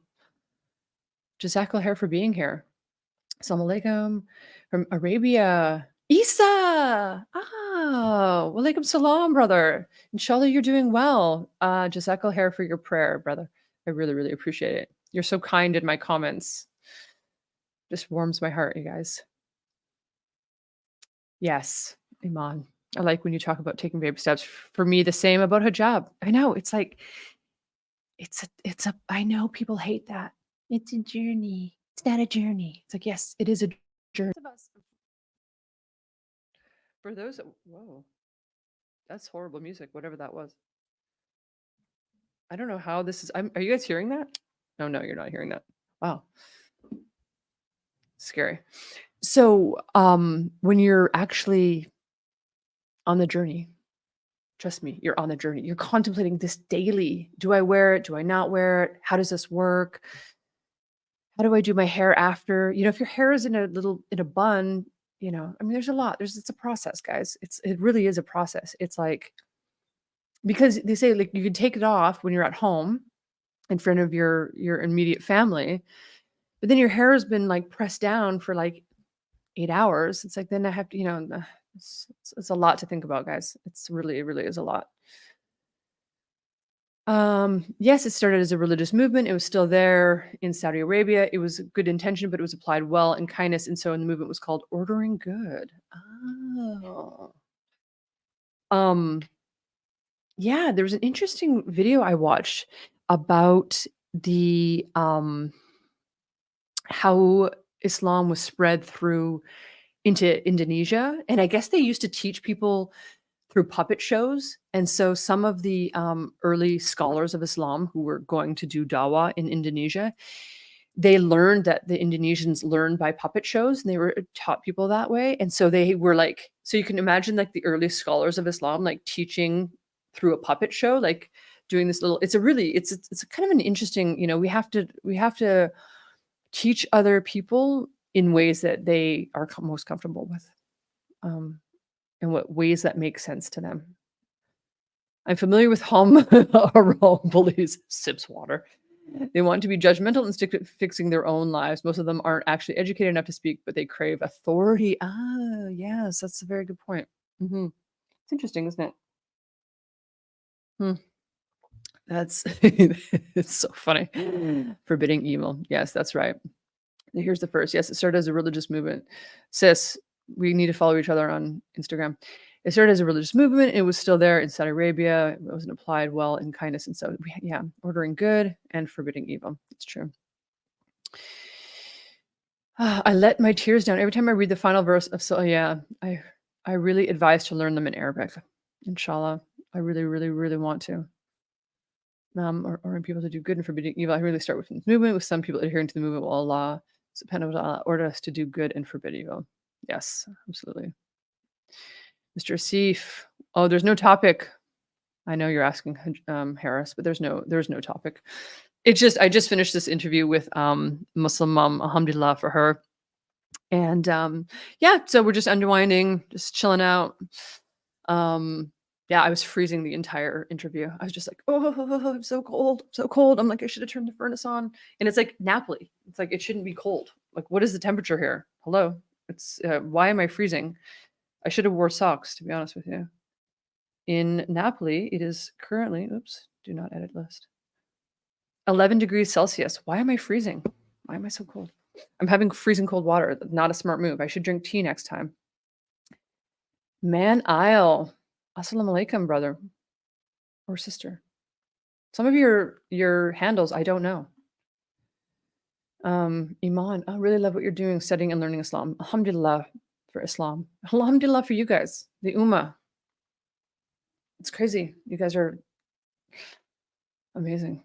Jazakallah khair for being here. Assalamu alaikum from Arabia. Isa! Oh, walaikum salam, brother. Inshallah, you're doing well. Jazakallah khair for your prayer, brother. I really, really appreciate it. You're so kind in my comments. Just warms my heart, you guys. Yes, Iman. I like when you talk about taking baby steps. For me, the same about hijab. I know it's like it's a. I know people hate that. It's a journey. It's not a journey. It's like yes, it is a journey. For those that, whoa, that's horrible music. Whatever that was. I don't know how this is. Are you guys hearing that? No, no, you're not hearing that. Wow, scary. So, when you're actually on the journey, trust me, you're on the journey. You're contemplating this daily. Do I wear it? Do I not wear it? How does this work? How do I do my hair after? If your hair is in a bun, I mean, there's a lot. It's a process, guys. It really is a process. It's like because they say like you can take it off when you're at home in front of your immediate family, but then your hair has been like pressed down for like 8 hours. It's like then I have to, it's a lot to think about, guys. It really is a lot. Yes, it started as a religious movement. It was still there in Saudi Arabia. It was a good intention, but it was applied well in kindness. And so the movement was called Ordering Good. Oh. Um, yeah, there was an interesting video I watched about the how Islam was spread through into Indonesia. And I guess they used to teach people through puppet shows. And so some of the early scholars of Islam who were going to do dawah in Indonesia, they learned that the Indonesians learned by puppet shows and they were taught people that way. And so they were like, so you can imagine like the early scholars of Islam, like teaching through a puppet show, like doing this little, it's a kind of an interesting, we have to teach other people in ways that they are most comfortable with. Um, and what ways that make sense to them. I'm familiar with Hom bullies, sips water. They want to be judgmental and stick to fixing their own lives. Most of them aren't actually educated enough to speak, but they crave authority. Ah, yes, that's a very good point. It's interesting, isn't it? Hmm. That's it's so funny. Forbidding evil. Yes, that's right. Here's the first. Yes, it started as a religious movement. Sis, we need to follow each other on Instagram. It started as a religious movement. It was still there in Saudi Arabia. It wasn't applied well in kindness. And so, yeah, ordering good and forbidding evil. It's true. I let my tears down every time I read the final verse of so. Yeah, I really advise to learn them in Arabic. Inshallah, I really, really, really want to. Ordering people to do good and forbidding evil. I really start with this movement, with some people adhering to the movement, while Allah subhanahu wa ta'ala ordered us to do good and forbid evil. Yes, absolutely. Mr. Asif. Oh, there's no topic. I know you're asking, Harris, but there's no topic. I just finished this interview with Muslim mom, alhamdulillah for her. And yeah, so we're just unwinding, just chilling out. Yeah, I was freezing the entire interview. I was just like, oh, I'm so cold, so cold. I'm like, I should have turned the furnace on. And it's like Napoli. It's like it shouldn't be cold. Like, what is the temperature here? Hello. It's why am I freezing? I should have wore socks, to be honest with you. In Napoli, it is currently, oops, do not edit list. 11 degrees Celsius. Why am I freezing? Why am I so cold? I'm having freezing cold water. Not a smart move. I should drink tea next time. Man Isle. Assalamu alaikum, brother or sister. Some of your handles, I don't know. Iman, I really love what you're doing, studying and learning Islam. Alhamdulillah for Islam. Alhamdulillah for you guys, the Ummah. It's crazy. You guys are amazing.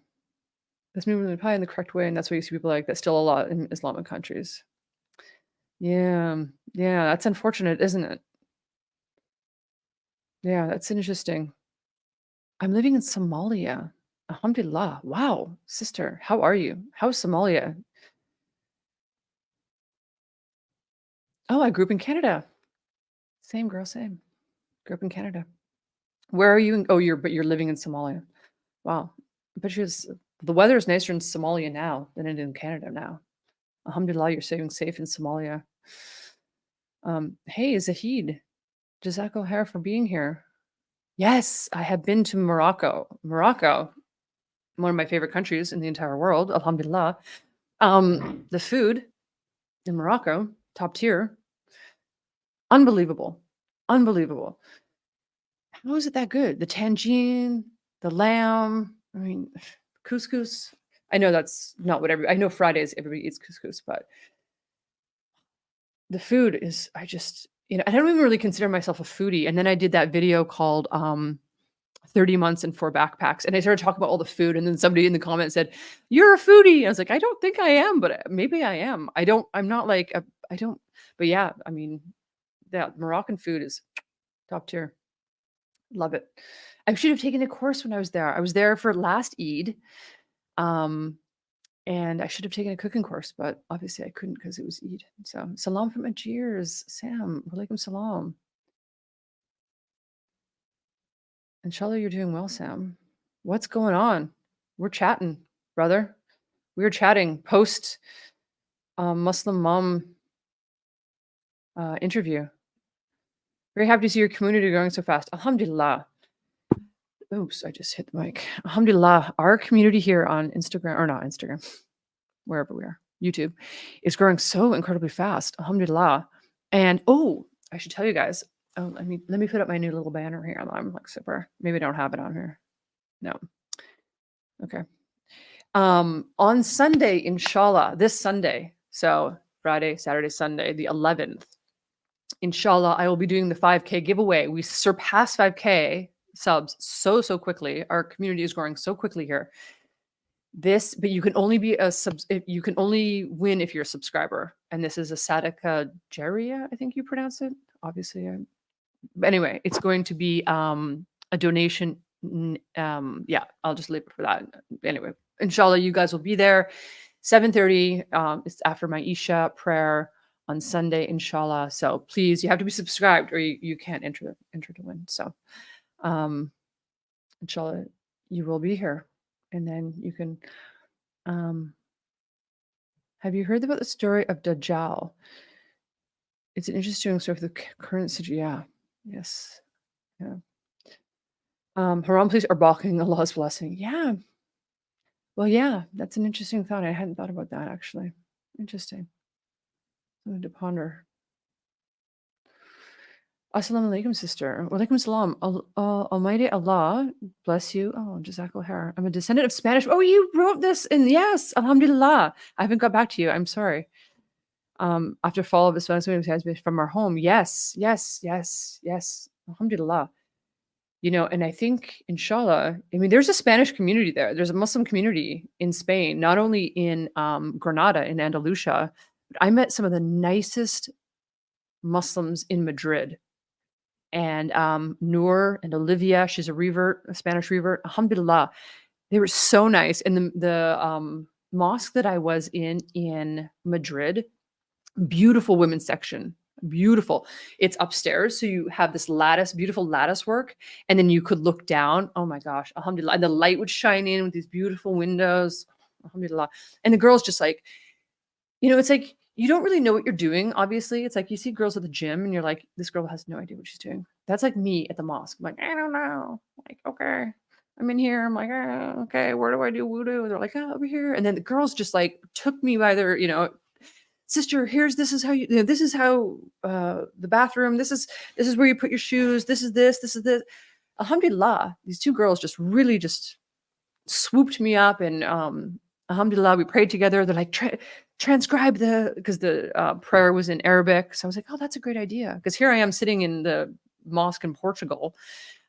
This movement is probably in the correct way, and that's why you see people like that still a lot in Islamic countries. Yeah, yeah, that's unfortunate, isn't it? Yeah, that's interesting. I'm living in Somalia. Alhamdulillah. Wow, sister, how are you? How's Somalia? Oh, I grew up in Canada. Same girl, same. Grew up in Canada. Where are you in oh, you're living in Somalia. Wow. I bet you the weather is nicer in Somalia now than it is in Canada now. Alhamdulillah, you're staying safe in Somalia. Hey, Zahid, Jazakallah khair for being here. Yes, I have been to Morocco. Morocco, one of my favorite countries in the entire world, alhamdulillah. The food in Morocco, top tier, unbelievable. Unbelievable. How is it that good? The tangine, the lamb, I mean, couscous. I know that's not what I know Fridays everybody eats couscous, but the food is I just, I don't even really consider myself a foodie. And then I did that video called 30 months and 4 backpacks. And I started talking about all the food. And then somebody in the comments said, "You're a foodie." I was like, I don't think I am, but maybe I am. I'm not like, I don't, but yeah, I mean, that Moroccan food is top tier. Love it. I should have taken a course when I was there. I was there for last Eid. Um, and I should have taken a cooking course, but obviously I couldn't because it was Eid. So, salam from Algiers, Sam. Walaikum salam. Inshallah, you're doing well, Sam. What's going on? We're chatting, brother. We were chatting post Muslim mom interview. Very happy to see your community growing so fast. Alhamdulillah. Oops, I just hit the mic. Alhamdulillah. Our community here on Instagram, or not Instagram, wherever we are, YouTube, is growing so incredibly fast. Alhamdulillah. And oh, I should tell you guys. Oh, let me put up my new little banner here. I'm like super. Maybe I don't have it on here. No. Okay. On Sunday, inshallah, this Sunday, so Friday, Saturday, Sunday, the 11th, inshallah, I will be doing the 5K giveaway. We surpassed 5K subs so quickly. Our community is growing so quickly here. But you can only be you can only win if you're a subscriber. And this is a Sadaka Jaria, I think you pronounce it. Obviously, but anyway, it's going to be a donation. Yeah, I'll just leave it for that. Anyway, inshallah, you guys will be there. 7:30. It's after my Isha prayer on Sunday, inshallah. So please, you have to be subscribed or you can't enter to win. So inshallah, you will be here. And then you can have you heard about the story of Dajjal? It's an interesting story for the current situation. Yeah. Yes. Yeah. Haram police are blocking Allah's blessing. Yeah. Well, yeah, that's an interesting thought. I hadn't thought about that actually. Interesting. Something to ponder. Assalamu alaikum, sister. Walaikum salam. Almighty Allah bless you. Oh, Jazakallah khair. I'm a descendant of Spanish. Oh, you wrote this, and yes, Alhamdulillah. I haven't got back to you. I'm sorry. After fall of the Spanish from our home. Yes, yes, yes, yes. Alhamdulillah. And I think, inshallah, I mean, there's a Spanish community there. There's a Muslim community in Spain, not only in Granada, in Andalusia, but I met some of the nicest Muslims in Madrid. And Noor and Olivia, she's a Spanish revert. Alhamdulillah. They were so nice. And the mosque that I was in Madrid, beautiful women's section. Beautiful. It's upstairs. So you have this beautiful lattice work. And then you could look down. Oh my gosh. Alhamdulillah. And the light would shine in with these beautiful windows. Alhamdulillah. And the girls just like, it's like, you don't really know what you're doing. Obviously, it's like you see girls at the gym and you're like, this girl has no idea what she's doing. That's like me at the mosque. I'm like, I don't know. Like, okay, I'm in here. I'm like, okay, where do I do wudu? They're like, over here. And then the girls just like took me by their, sister, this is how this is how the bathroom, this is where you put your shoes. This is this. Alhamdulillah, these two girls just really just swooped me up and alhamdulillah, we prayed together. They're like, transcribe because the prayer was in Arabic. So I was like, oh, that's a great idea. Because here I am sitting in the mosque in Portugal.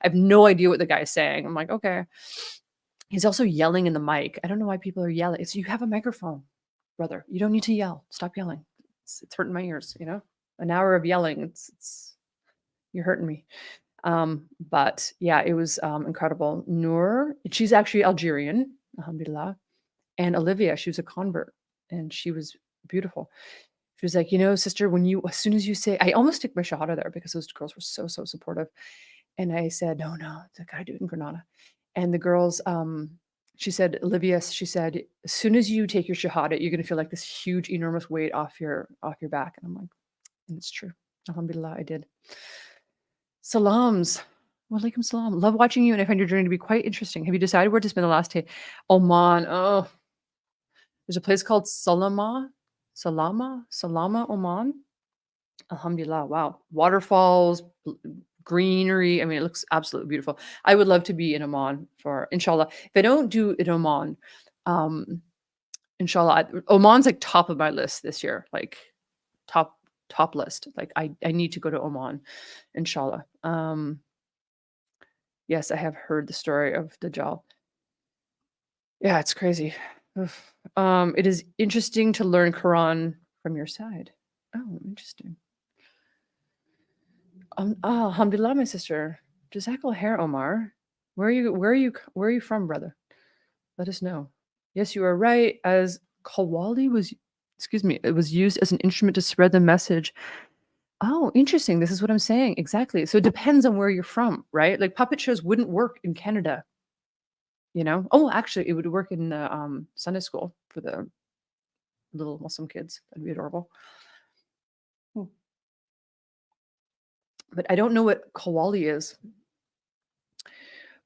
I have no idea what the guy's saying. I'm like, okay. He's also yelling in the mic. I don't know why people are yelling. You have a microphone, brother. You don't need to yell. Stop yelling. It's hurting my ears, An hour of yelling, you're hurting me. But yeah, it was incredible. Noor, she's actually Algerian, alhamdulillah. And Olivia, she was a convert and she was beautiful. She was like, sister, as soon as you say, I almost took my shahada there because those girls were so supportive. And I said, no, no, I gotta do it in Granada. And the girls, she said, Olivia, she said, as soon as you take your shahada, you're gonna feel like this huge, enormous weight off your back. And I'm like, and it's true. Alhamdulillah, I did. Salams. Walaikum salam. Love watching you, and I find your journey to be quite interesting. Have you decided where to spend the last day? Oman. Oh, there's a place called Salama, Oman. Alhamdulillah. Wow. Waterfalls, greenery. I mean, it looks absolutely beautiful. I would love to be in Oman for inshallah. If I don't do it in Oman, um, inshallah, Oman's like top of my list this year. Like top list. Like I need to go to Oman, inshallah. Yes, I have heard the story of Dajjal. Yeah, it's crazy. Oof. It is interesting to learn Quran from your side. Oh, interesting. Alhamdulillah, my sister. Jazakallah khair, Omar. Where are you from, brother? Let us know. Yes, you are right. As Qawwali was, excuse me, it was used as an instrument to spread the message. Oh, interesting. This is what I'm saying. Exactly. So it depends on where you're from, right? Like puppet shows wouldn't work in Canada, you know? Oh, actually, it would work in the Sunday school for the little Muslim kids. That'd be adorable. Hmm. But I don't know what Qawwali is.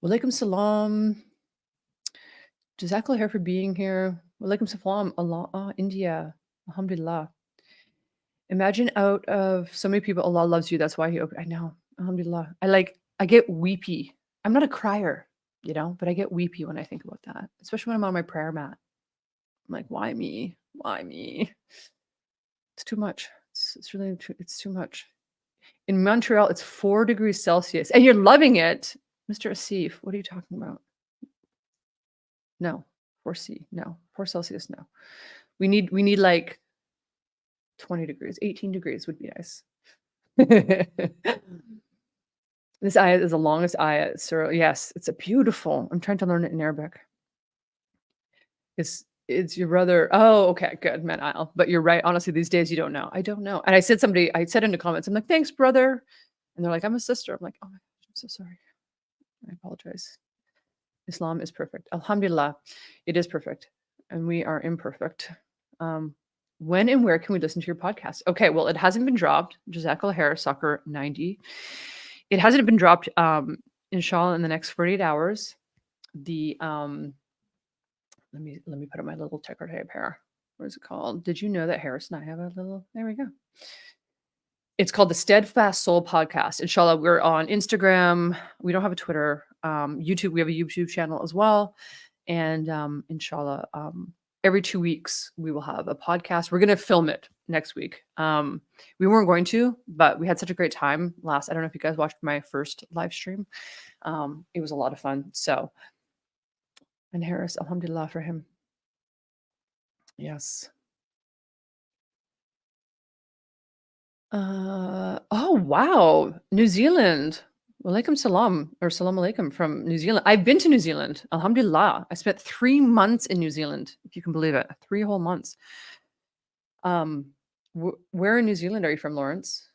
Walaikum salam. Jazakallah khair for being here. Walaikum salam. Allah, India. Alhamdulillah. Imagine out of so many people, Allah loves you. That's why He opened. I know. Alhamdulillah. I get weepy. I'm not a crier, but I get weepy when I think about that, especially when I'm on my prayer mat. I'm like, why me? Why me? It's too much. It's really it's too much. In Montreal, it's 4 degrees Celsius, and you're loving it, Mr. Asif. What are you talking about? No, 4C. No, 4 Celsius. No, we need like 20 degrees. 18 degrees would be nice. This ayat is the longest ayat. So yes, it's a beautiful. I'm trying to learn it in Arabic. It's your brother. Oh, okay, good, man. But you're right. Honestly, these days you don't know. I don't know. And I said in the comments, I'm like, thanks, brother. And they're like, I'm a sister. I'm like, oh my gosh, I'm so sorry. I apologize. Islam is perfect. Alhamdulillah, it is perfect. And we are imperfect. When and where can we listen to your podcast? Okay, well, it hasn't been dropped. Jazakallah khair, Soccer 90. It hasn't been dropped, inshallah, in the next 48 hours. The let me put up my little ticker tape here. What is it called? Did you know that Harris and I have a little? There we go. It's called the Steadfast Soul Podcast. Inshallah, we're on Instagram. We don't have a Twitter. YouTube, we have a YouTube channel as well. And inshallah, every 2 weeks we will have a podcast. We're gonna film it next week. We weren't going to, but we had such a great time last. I don't know if you guys watched my first live stream. It was a lot of fun. So, and Harris, alhamdulillah for him. Yes. Oh wow, New Zealand. Walaikum salam or salam alaikum from New Zealand. I've been to New Zealand. Alhamdulillah. I spent 3 months in New Zealand, if you can believe it. 3 whole months. Where in New Zealand are you from, Lawrence?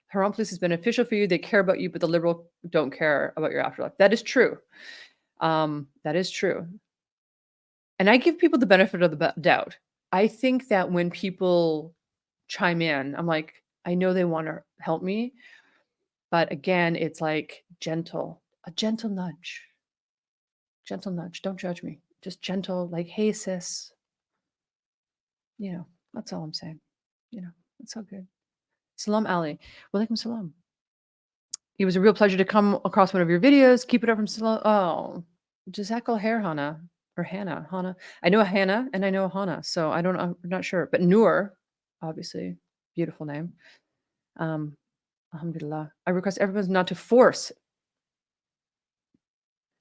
Haram police is beneficial for you. They care about you, but the liberal don't care about your afterlife. That is true. That is true. And I give people the benefit of the doubt. I think that when people chime in, I'm like, I know they want to help me, but again, it's like a gentle nudge. Gentle nudge. Don't judge me. Just gentle, like, hey, sis. That's all I'm saying. It's all good. Salam Ali. Walaikum salam. It was a real pleasure to come across one of your videos. Keep it up from Salam. Oh, Jazakallah khair, Hannah. Or Hannah. Hannah. I know a Hannah and I know a Hannah. So I don't know. I'm not sure. But Noor, obviously, beautiful name. Alhamdulillah. I request everyone not to force.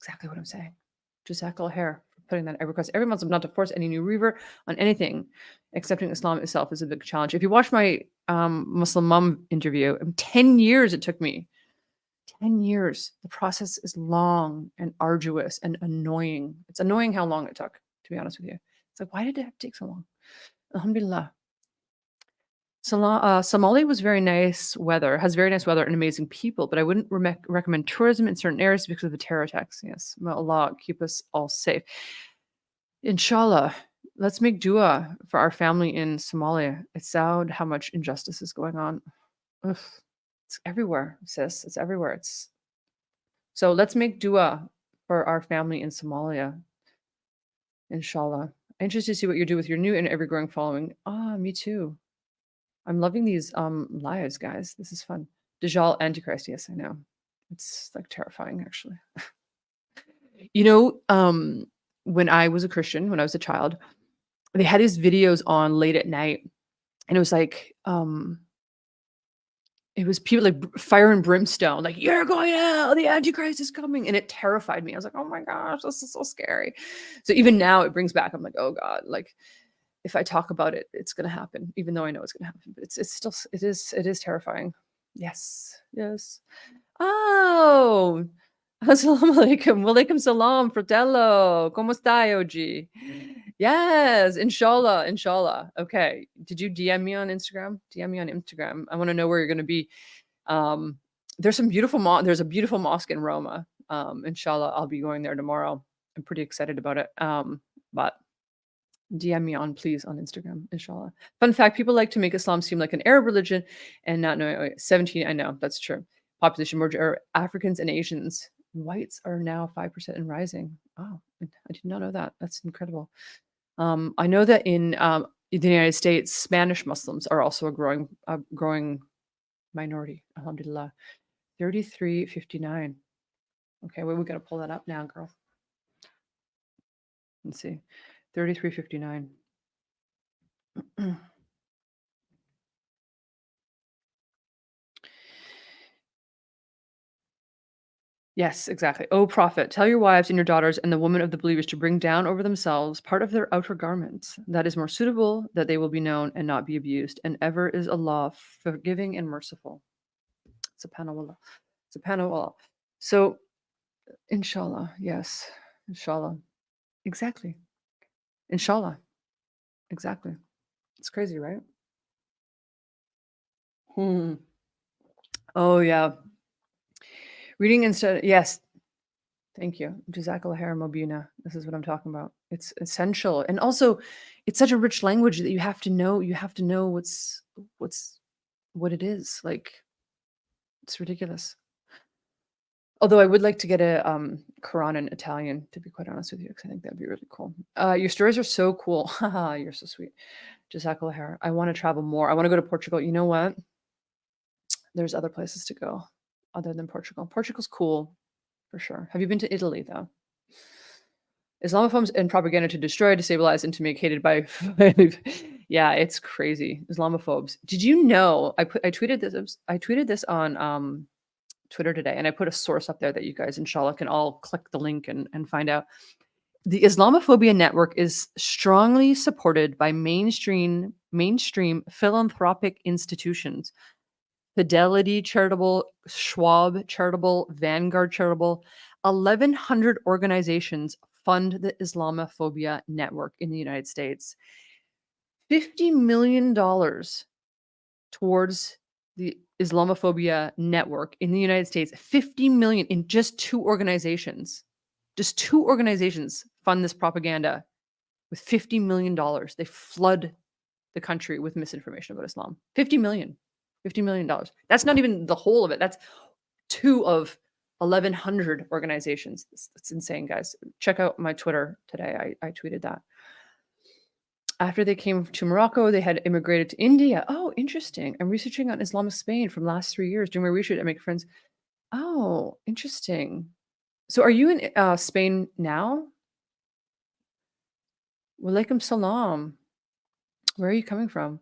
Exactly what I'm saying. Jazakallah khair for putting that. I request every Muslim not to force any new reaver on anything. Accepting Islam itself is a big challenge. If you watch my Muslim mom interview, 10 years it took me. 10 years. The process is long and arduous and annoying. It's annoying how long it took, to be honest with you. It's like, why did it have to take so long? Alhamdulillah. Somalia was very nice weather, has very nice weather and amazing people, but I wouldn't recommend tourism in certain areas because of the terror attacks. Yes, may Allah keep us all safe. Inshallah, let's make dua for our family in Somalia. It's sad how much injustice is going on. Ugh, it's everywhere, sis. It's everywhere. It's so let's make dua for our family in Somalia. Inshallah. Interested to see what you do with your new and ever growing following. Ah, me too. I'm loving these lives, guys. This is fun. Dajjal Antichrist. Yes, I know. It's like terrifying, actually. You know, when I was a Christian, when I was a child, they had these videos on late at night, and it was like, it was people like fire and brimstone, like, "You're going out, the Antichrist is coming," and it terrified me. I was like, "Oh my gosh, this is so scary." So even now it brings back, I'm like, "Oh God," like if I talk about it, it's gonna happen, even though I know it's gonna happen. But it's still it is terrifying. Yes, yes. Oh, assalamu alaikum. Walaikum salam, fratello. Como stai oggi? Yes, inshallah, inshallah. Okay. Did you DM me on Instagram? DM me on Instagram. I want to know where you're going to be. Um, there's a beautiful mosque in Roma. Inshallah, I'll be going there tomorrow. I'm pretty excited about it. But DM me on, please, on Instagram, inshallah. Fun fact, people like to make Islam seem like an Arab religion and not know. 17, I know, that's true. Population merger are Africans and Asians. Whites are now 5% and rising. Oh, I did not know that. That's incredible. I know that in the United States, Spanish Muslims are also a growing minority. Alhamdulillah. 3359. Okay, well, we got to pull that up now, girl. Let's see. 3359. Yes, exactly. O prophet, tell your wives and your daughters and the women of the believers to bring down over themselves part of their outer garments. That is more suitable, that they will be known and not be abused. And ever is Allah forgiving and merciful. Subhanallah. Subhanallah. So, inshallah, yes. Inshallah. Exactly. Inshallah. Exactly. It's crazy, right? Hmm. Oh, yeah. Reading instead. Yes. Thank you. Jazakallah khair Mobina. This is what I'm talking about. It's essential. And also it's such a rich language that you have to know what's what it is. Like it's ridiculous. Although I would like to get a Quran in Italian, to be quite honest with you, because I think that'd be really cool. Your stories are so cool. Haha, you're so sweet. Jazakallah khair. I want to travel more. I want to go to Portugal. You know what? There's other places to go other than Portugal. Portugal's cool for sure. Have you been to Italy though? Islamophobes and propaganda to destroy, destabilize, and to make hated by yeah, it's crazy. Islamophobes. Did you know I tweeted this on Twitter today, and I put a source up there that you guys inshallah can all click the link and find out. The Islamophobia network is strongly supported by mainstream philanthropic institutions. Fidelity Charitable, Schwab Charitable, Vanguard Charitable, 1,100 organizations fund the Islamophobia network in the United States. $50 million towards the Islamophobia network in the United States. 50 million in just two organizations. Just two organizations fund this propaganda with $50 million. They flood the country with misinformation about Islam. 50 million. $50 million. That's not even the whole of it. That's two of 1,100 organizations. That's insane, guys. Check out my Twitter today. I tweeted that. After they came to Morocco, they had immigrated to India. Oh, interesting. I'm researching on Islamic Spain from last 3 years. Doing my research, I make friends. Oh, interesting. So are you in Spain now? Walaikum salam. Where are you coming from?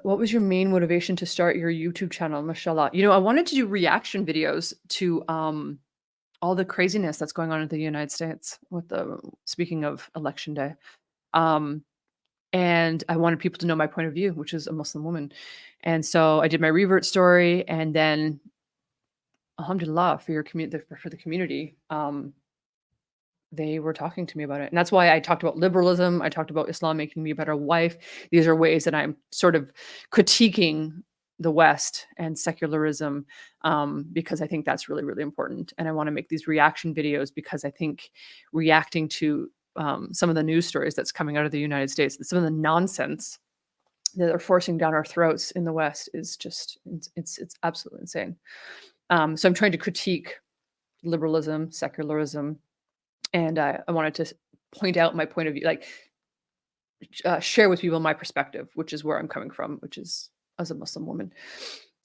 What was your main motivation to start your YouTube channel? Mashallah. I wanted to do reaction videos to all the craziness that's going on in the United States with the speaking of election day. Um, and I wanted people to know my point of view, which is a Muslim woman. And so I did my revert story, and then alhamdulillah for your community for the community. they were talking to me about it. And that's why I talked about liberalism. I talked about Islam making me a better wife. These are ways that I'm sort of critiquing the West and secularism, because I think that's really, really important. And I want to make these reaction videos because I think reacting to some of the news stories that's coming out of the United States, some of the nonsense that are forcing down our throats in the West is just it's absolutely insane. So I'm trying to critique liberalism, secularism, and I wanted to point out my point of view, like share with people my perspective, which is where I'm coming from, which is as a Muslim woman.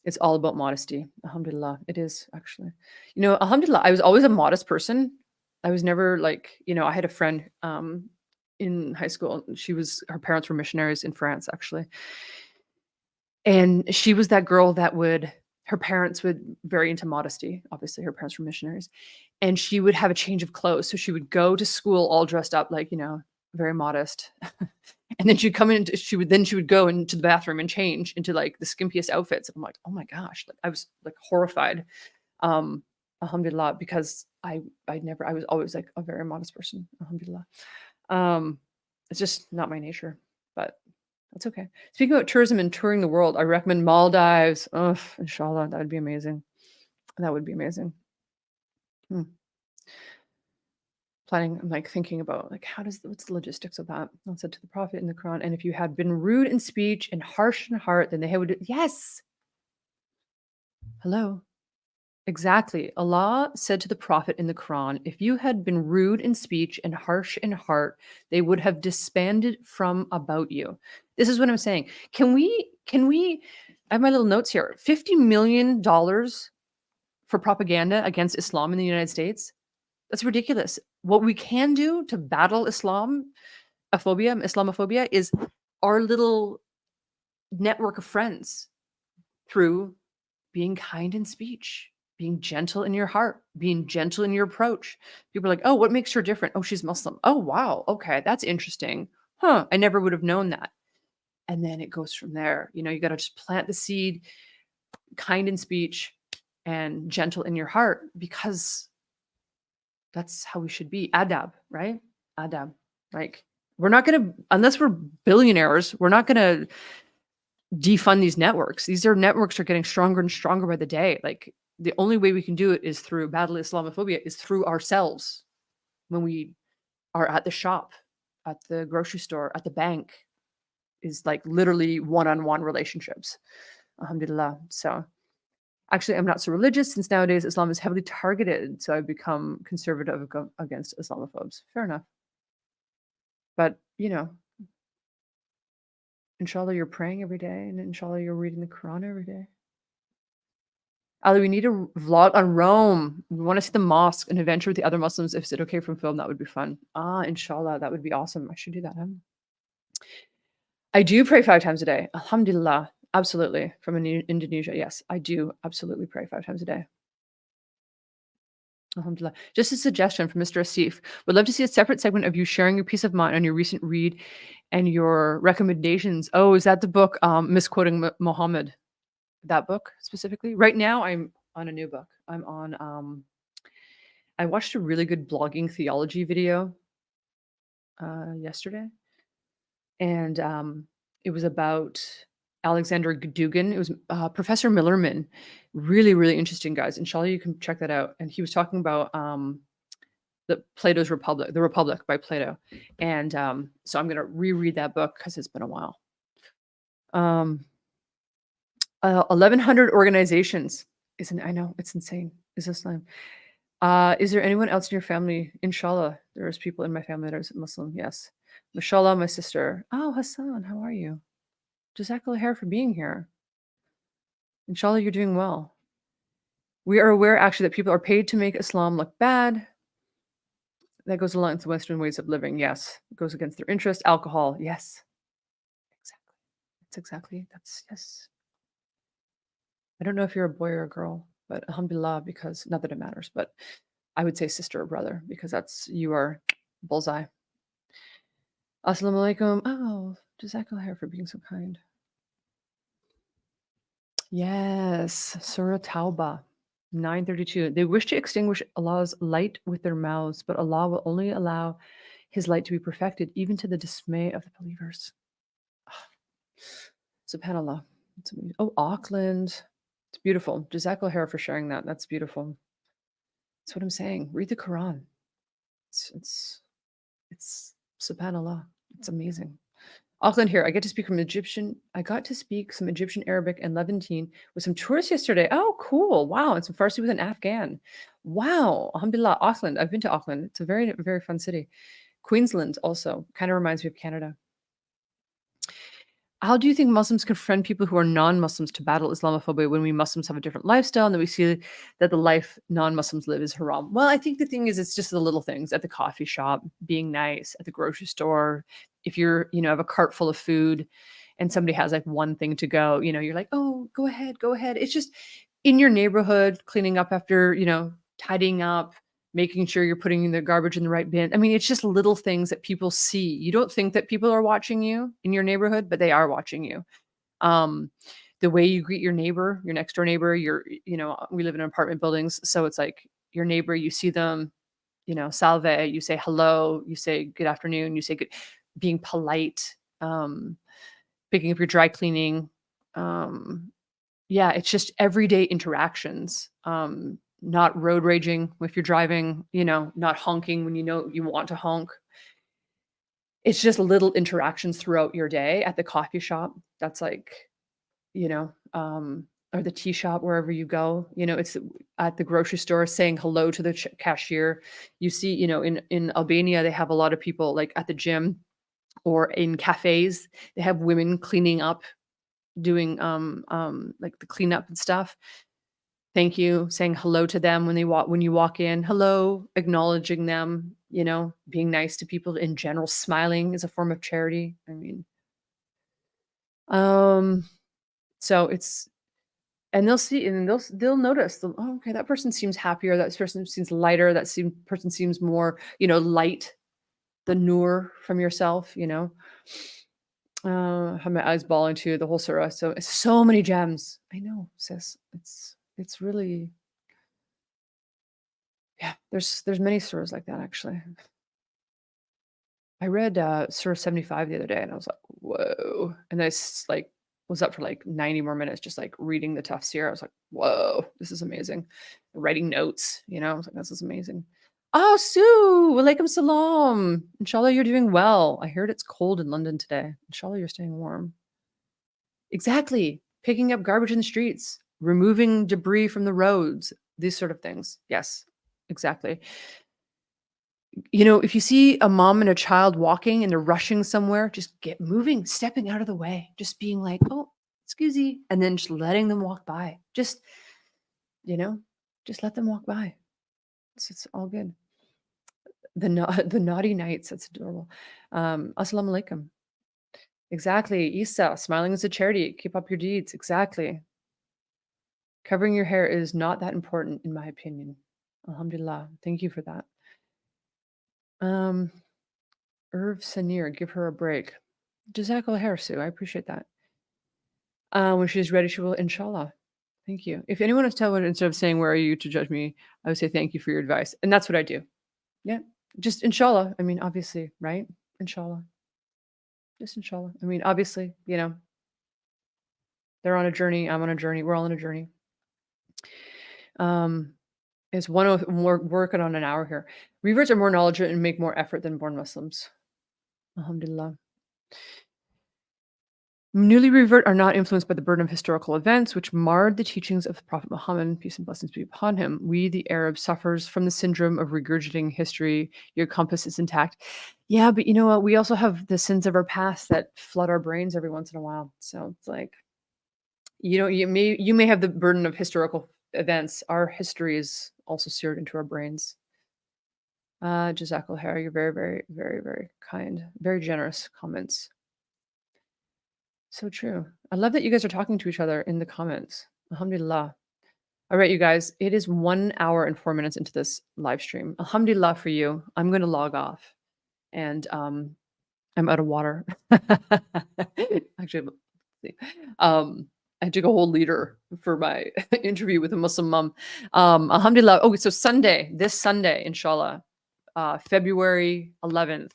It's all about modesty. Alhamdulillah, it is actually. Alhamdulillah, I was always a modest person. I was never like, I had a friend in high school. Her parents were missionaries in France, actually. And she was that girl that her parents would very into modesty. Obviously, her parents were missionaries. And she would have a change of clothes. So she would go to school all dressed up, like, very modest. And then she'd come in, she would go into the bathroom and change into like the skimpiest outfits. And I'm like, oh my gosh. Like I was like horrified. Um, Alhamdulillah, because I was always like a very modest person. Alhamdulillah. Um, it's just not my nature, but that's okay. Speaking about tourism and touring the world, I recommend Maldives. Oh, inshallah, that would be amazing. That would be amazing. Hmm. I'm like thinking about like what's the logistics of that? I said to the Prophet in the Quran, and if you had been rude in speech and harsh in heart, then they would. Yes. Hello. Exactly. Allah said to the Prophet in the Quran, if you had been rude in speech and harsh in heart, they would have disbanded from about you. This is what I'm saying. Can we I have my little notes here. $50 million for propaganda against Islam in the United States? That's ridiculous. What we can do to battle Islamophobia is our little network of friends through being kind in speech, being gentle in your heart, being gentle in your approach. People are like, "Oh, what makes her different? Oh, she's Muslim. Oh, wow. Okay, that's interesting. Huh, I never would have known that." And then it goes from there. You got to just plant the seed, kind in speech and gentle in your heart, because that's how we should be. Adab, right? Adab. Like, we're not going to, unless we're billionaires, we're not going to defund these networks. Networks are getting stronger and stronger by the day. Like, the only way we can do it is through battle Islamophobia, is through ourselves. When we are at the shop, at the grocery store, at the bank, is like literally one-on-one relationships. Alhamdulillah. So actually, I'm not so religious since nowadays Islam is heavily targeted. So I've become conservative against Islamophobes. Fair enough. But, inshallah, you're praying every day, and inshallah, you're reading the Quran every day. Ali, we need a vlog on Rome. We want to see the mosque and adventure with the other Muslims. If it's okay from film, that would be fun. Inshallah, that would be awesome. I should do that. Huh? I do pray 5 times a day. Alhamdulillah. Absolutely. From Indonesia. Yes, I do absolutely pray 5 times a day. Alhamdulillah. Just a suggestion from Mr. Asif. Would love to see a separate segment of you sharing your peace of mind on your recent read and your recommendations. Oh, is that the book, Misquoting Muhammad? That book specifically? Right now, I'm on a new book. I watched a really good blogging theology video yesterday, and it was about Alexander Dugin. It was Professor Millerman. Really, really interesting, guys. Inshallah, you can check that out. And he was talking about the Plato's Republic, The Republic by Plato. And so I'm going to reread that book because it's been a while. 1,100 organizations. I know, it's insane. Is Islam? Is there anyone else in your family? Inshallah, there's people in my family that are Muslim. Yes. Mashallah, my sister. Oh, Hassan, how are you? Jazakallah khair for being here. Inshallah, you're doing well. We are aware, actually, that people are paid to make Islam look bad. That goes along with Western ways of living. Yes. It goes against their interest. Alcohol. Yes. Exactly. That's yes. I don't know if you're a boy or a girl, but alhamdulillah, because not that it matters, but I would say sister or brother, because you are bullseye. Assalamu alaikum. Oh, Jazakallah khair for being so kind. Yes, Surah Tauba. 9:32. They wish to extinguish Allah's light with their mouths, but Allah will only allow his light to be perfected, even to the dismay of the believers. Subhanallah. It's amazing. Oh, Auckland. It's beautiful. Jazakallah khair for sharing that. That's beautiful. That's what I'm saying. Read the Quran. It's subhanallah. It's amazing. Auckland here. I got to speak some Egyptian Arabic and Levantine with some tourists yesterday. Oh, cool. Wow. And some Farsi with an Afghan. Wow. Alhamdulillah. Auckland. I've been to Auckland. It's a very, very fun city. Queensland also kind of reminds me of Canada. How do you think Muslims confront people who are non-Muslims to battle Islamophobia when we Muslims have a different lifestyle and that we see that the life non-Muslims live is haram? Well, I think the thing is it's just the little things at the coffee shop, being nice, at the grocery store. If you're, have a cart full of food and somebody has like one thing to go, you're like, "Oh, go ahead, go ahead." It's just in your neighborhood, cleaning up after, tidying up, making sure you're putting the garbage in the right bin. I mean, it's just little things that people see. You don't think that people are watching you in your neighborhood, but they are watching you. Um, the way you greet your neighbor, your next door neighbor, we live in apartment buildings. So it's like your neighbor, you see them, salve, you say hello, you say good afternoon, you say good, being polite, picking up your dry cleaning. Yeah, it's just everyday interactions. Not road raging if you're driving, not honking when you know you want to honk. It's just little interactions throughout your day at the coffee shop. That's like, you know, um, or the tea shop wherever you go. It's at the grocery store saying hello to the cashier. You see, in Albania they have a lot of people like at the gym or in cafes. They have women cleaning up, doing like the cleanup and stuff. Thank you, saying hello to them when you walk in. Hello, acknowledging them, being nice to people in general, smiling is a form of charity. I mean, um, so it's and they'll see and they'll notice, "Oh, okay, that person seems happier, that person seems lighter, person seems more, light, the nur from yourself, Have my eyes ball into the whole surah. So many gems. I know, sis. It's really. Yeah, there's many surahs like that, actually. I read, Surah 75 the other day, and I was like, "Whoa," and like, was up for, like, 90 more minutes just, like, reading the tafsir. I was like, "Whoa, this is amazing." Writing notes, I was like, "This is amazing." Oh, Sue! Walaikum salam. Inshallah, you're doing well. I heard it's cold in London today. Inshallah, you're staying warm. Exactly. Picking up garbage in the streets, removing debris from the roads, these sort of things. Yes, exactly. If you see a mom and a child walking and they're rushing somewhere, just get moving, stepping out of the way, just being like, "Oh, excuse me," and then just letting them walk by. You know, just let them walk by. It's all good. The naughty nights, that's adorable. Assalamu alaikum. Exactly. Isa, smiling is a charity. Keep up your deeds. Exactly. Covering your hair is not that important, in my opinion. Alhamdulillah. Thank you for that. Um, Irv Sanir, give her a break. Jazakallah khair, Sue. I appreciate that. When she's ready, she will, inshallah. Thank you. If anyone was telling instead of saying, "Where are you to judge me?" I would say, "Thank you for your advice." And that's what I do. Yeah. Just inshallah. I mean, obviously, right? Inshallah. Just inshallah. I mean, obviously, they're on a journey. I'm on a journey. We're all on a journey. Um, is one of we're working on an hour here. Reverts are more knowledgeable and make more effort than born Muslims. Alhamdulillah. Newly revert are not influenced by the burden of historical events, which marred the teachings of the Prophet Muhammad, peace and blessings be upon him. We, the Arabs, suffers from the syndrome of regurgitating history. Your compass is intact. Yeah, but you know what? We also have the sins of our past that flood our brains every once in a while. So it's like, you may have the burden of historical events. Our history is also seared into our brains. Jazakallah khair, you're very, very, very, very kind, very generous comments. So true. I love that you guys are talking to each other in the comments. Alhamdulillah. All right, you guys, it is 1 hour and 4 minutes into this live stream. Alhamdulillah for you. I'm going to log off and I'm out of water. Actually, let's see. I took a whole liter for my interview with a Muslim mom. Alhamdulillah. Oh, so Sunday, this Sunday, inshallah, February 11th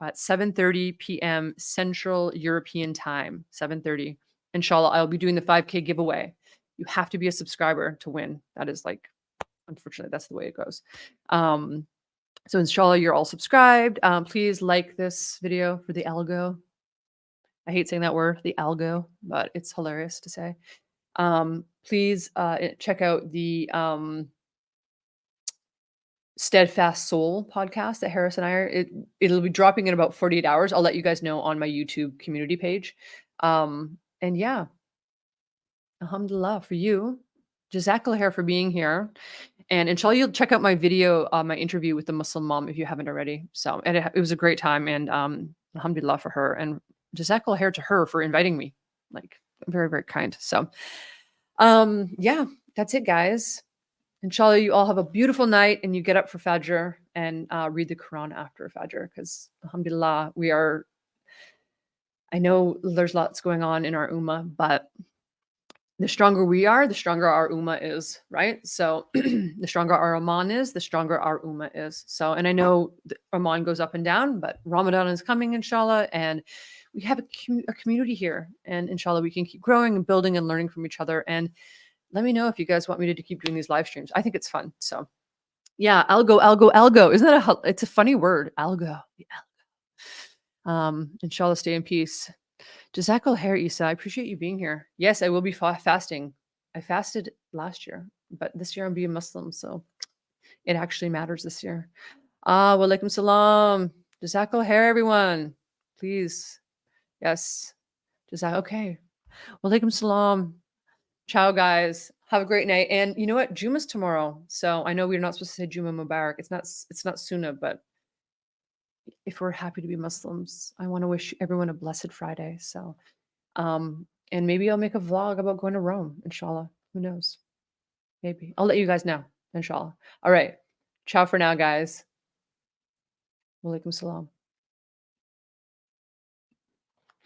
at 7:30 p.m. Central European Time, 7:30. Inshallah, I'll be doing the 5K giveaway. You have to be a subscriber to win. That is like, unfortunately, that's the way it goes. So inshallah, you're all subscribed. Please like this video for the algo. I hate saying that word, the algo, but it's hilarious to say. Please check out the Steadfast Soul podcast that Harris and I are. It'll be dropping in about 48 hours. I'll let you guys know on my YouTube community page. And yeah, alhamdulillah for you. Jazakallah khair for being here. And inshallah, you'll check out my video, my interview with the Muslim mom if you haven't already. So, and it was a great time. And alhamdulillah for her. And jazakallah khair to her for inviting me. Like, very, very kind. So, yeah, that's it, guys. Inshallah, you all have a beautiful night and you get up for Fajr and read the Quran after Fajr because, alhamdulillah, I know there's lots going on in our ummah, but the stronger we are, the stronger our ummah is, right? So the stronger our Oman is, the stronger our ummah is. So, and I know Oman goes up and down, but Ramadan is coming, inshallah, and we have a community here. And inshallah, we can keep growing and building and learning from each other. And let me know if you guys want me to keep doing these live streams. I think it's fun. So yeah, algo. Isn't that it's a funny word, algo. Inshallah, stay in peace. Jazakallah khair, Isa. I appreciate you being here. Yes, I will be fasting. I fasted last year, but this year I'm being Muslim, so it actually matters this year. Walaikum salam. Jazakallah khair, everyone. Please. Yes. Okay. Walaikum salam. Ciao, guys. Have a great night. And you know what? Juma's tomorrow. So I know we're not supposed to say Juma Mubarak. It's not Sunnah, but if we're happy to be Muslims, I want to wish everyone a blessed Friday. So, and maybe I'll make a vlog about going to Rome, inshallah. Who knows? Maybe. I'll let you guys know, inshallah. All right. Ciao for now, guys. Walaikum salam.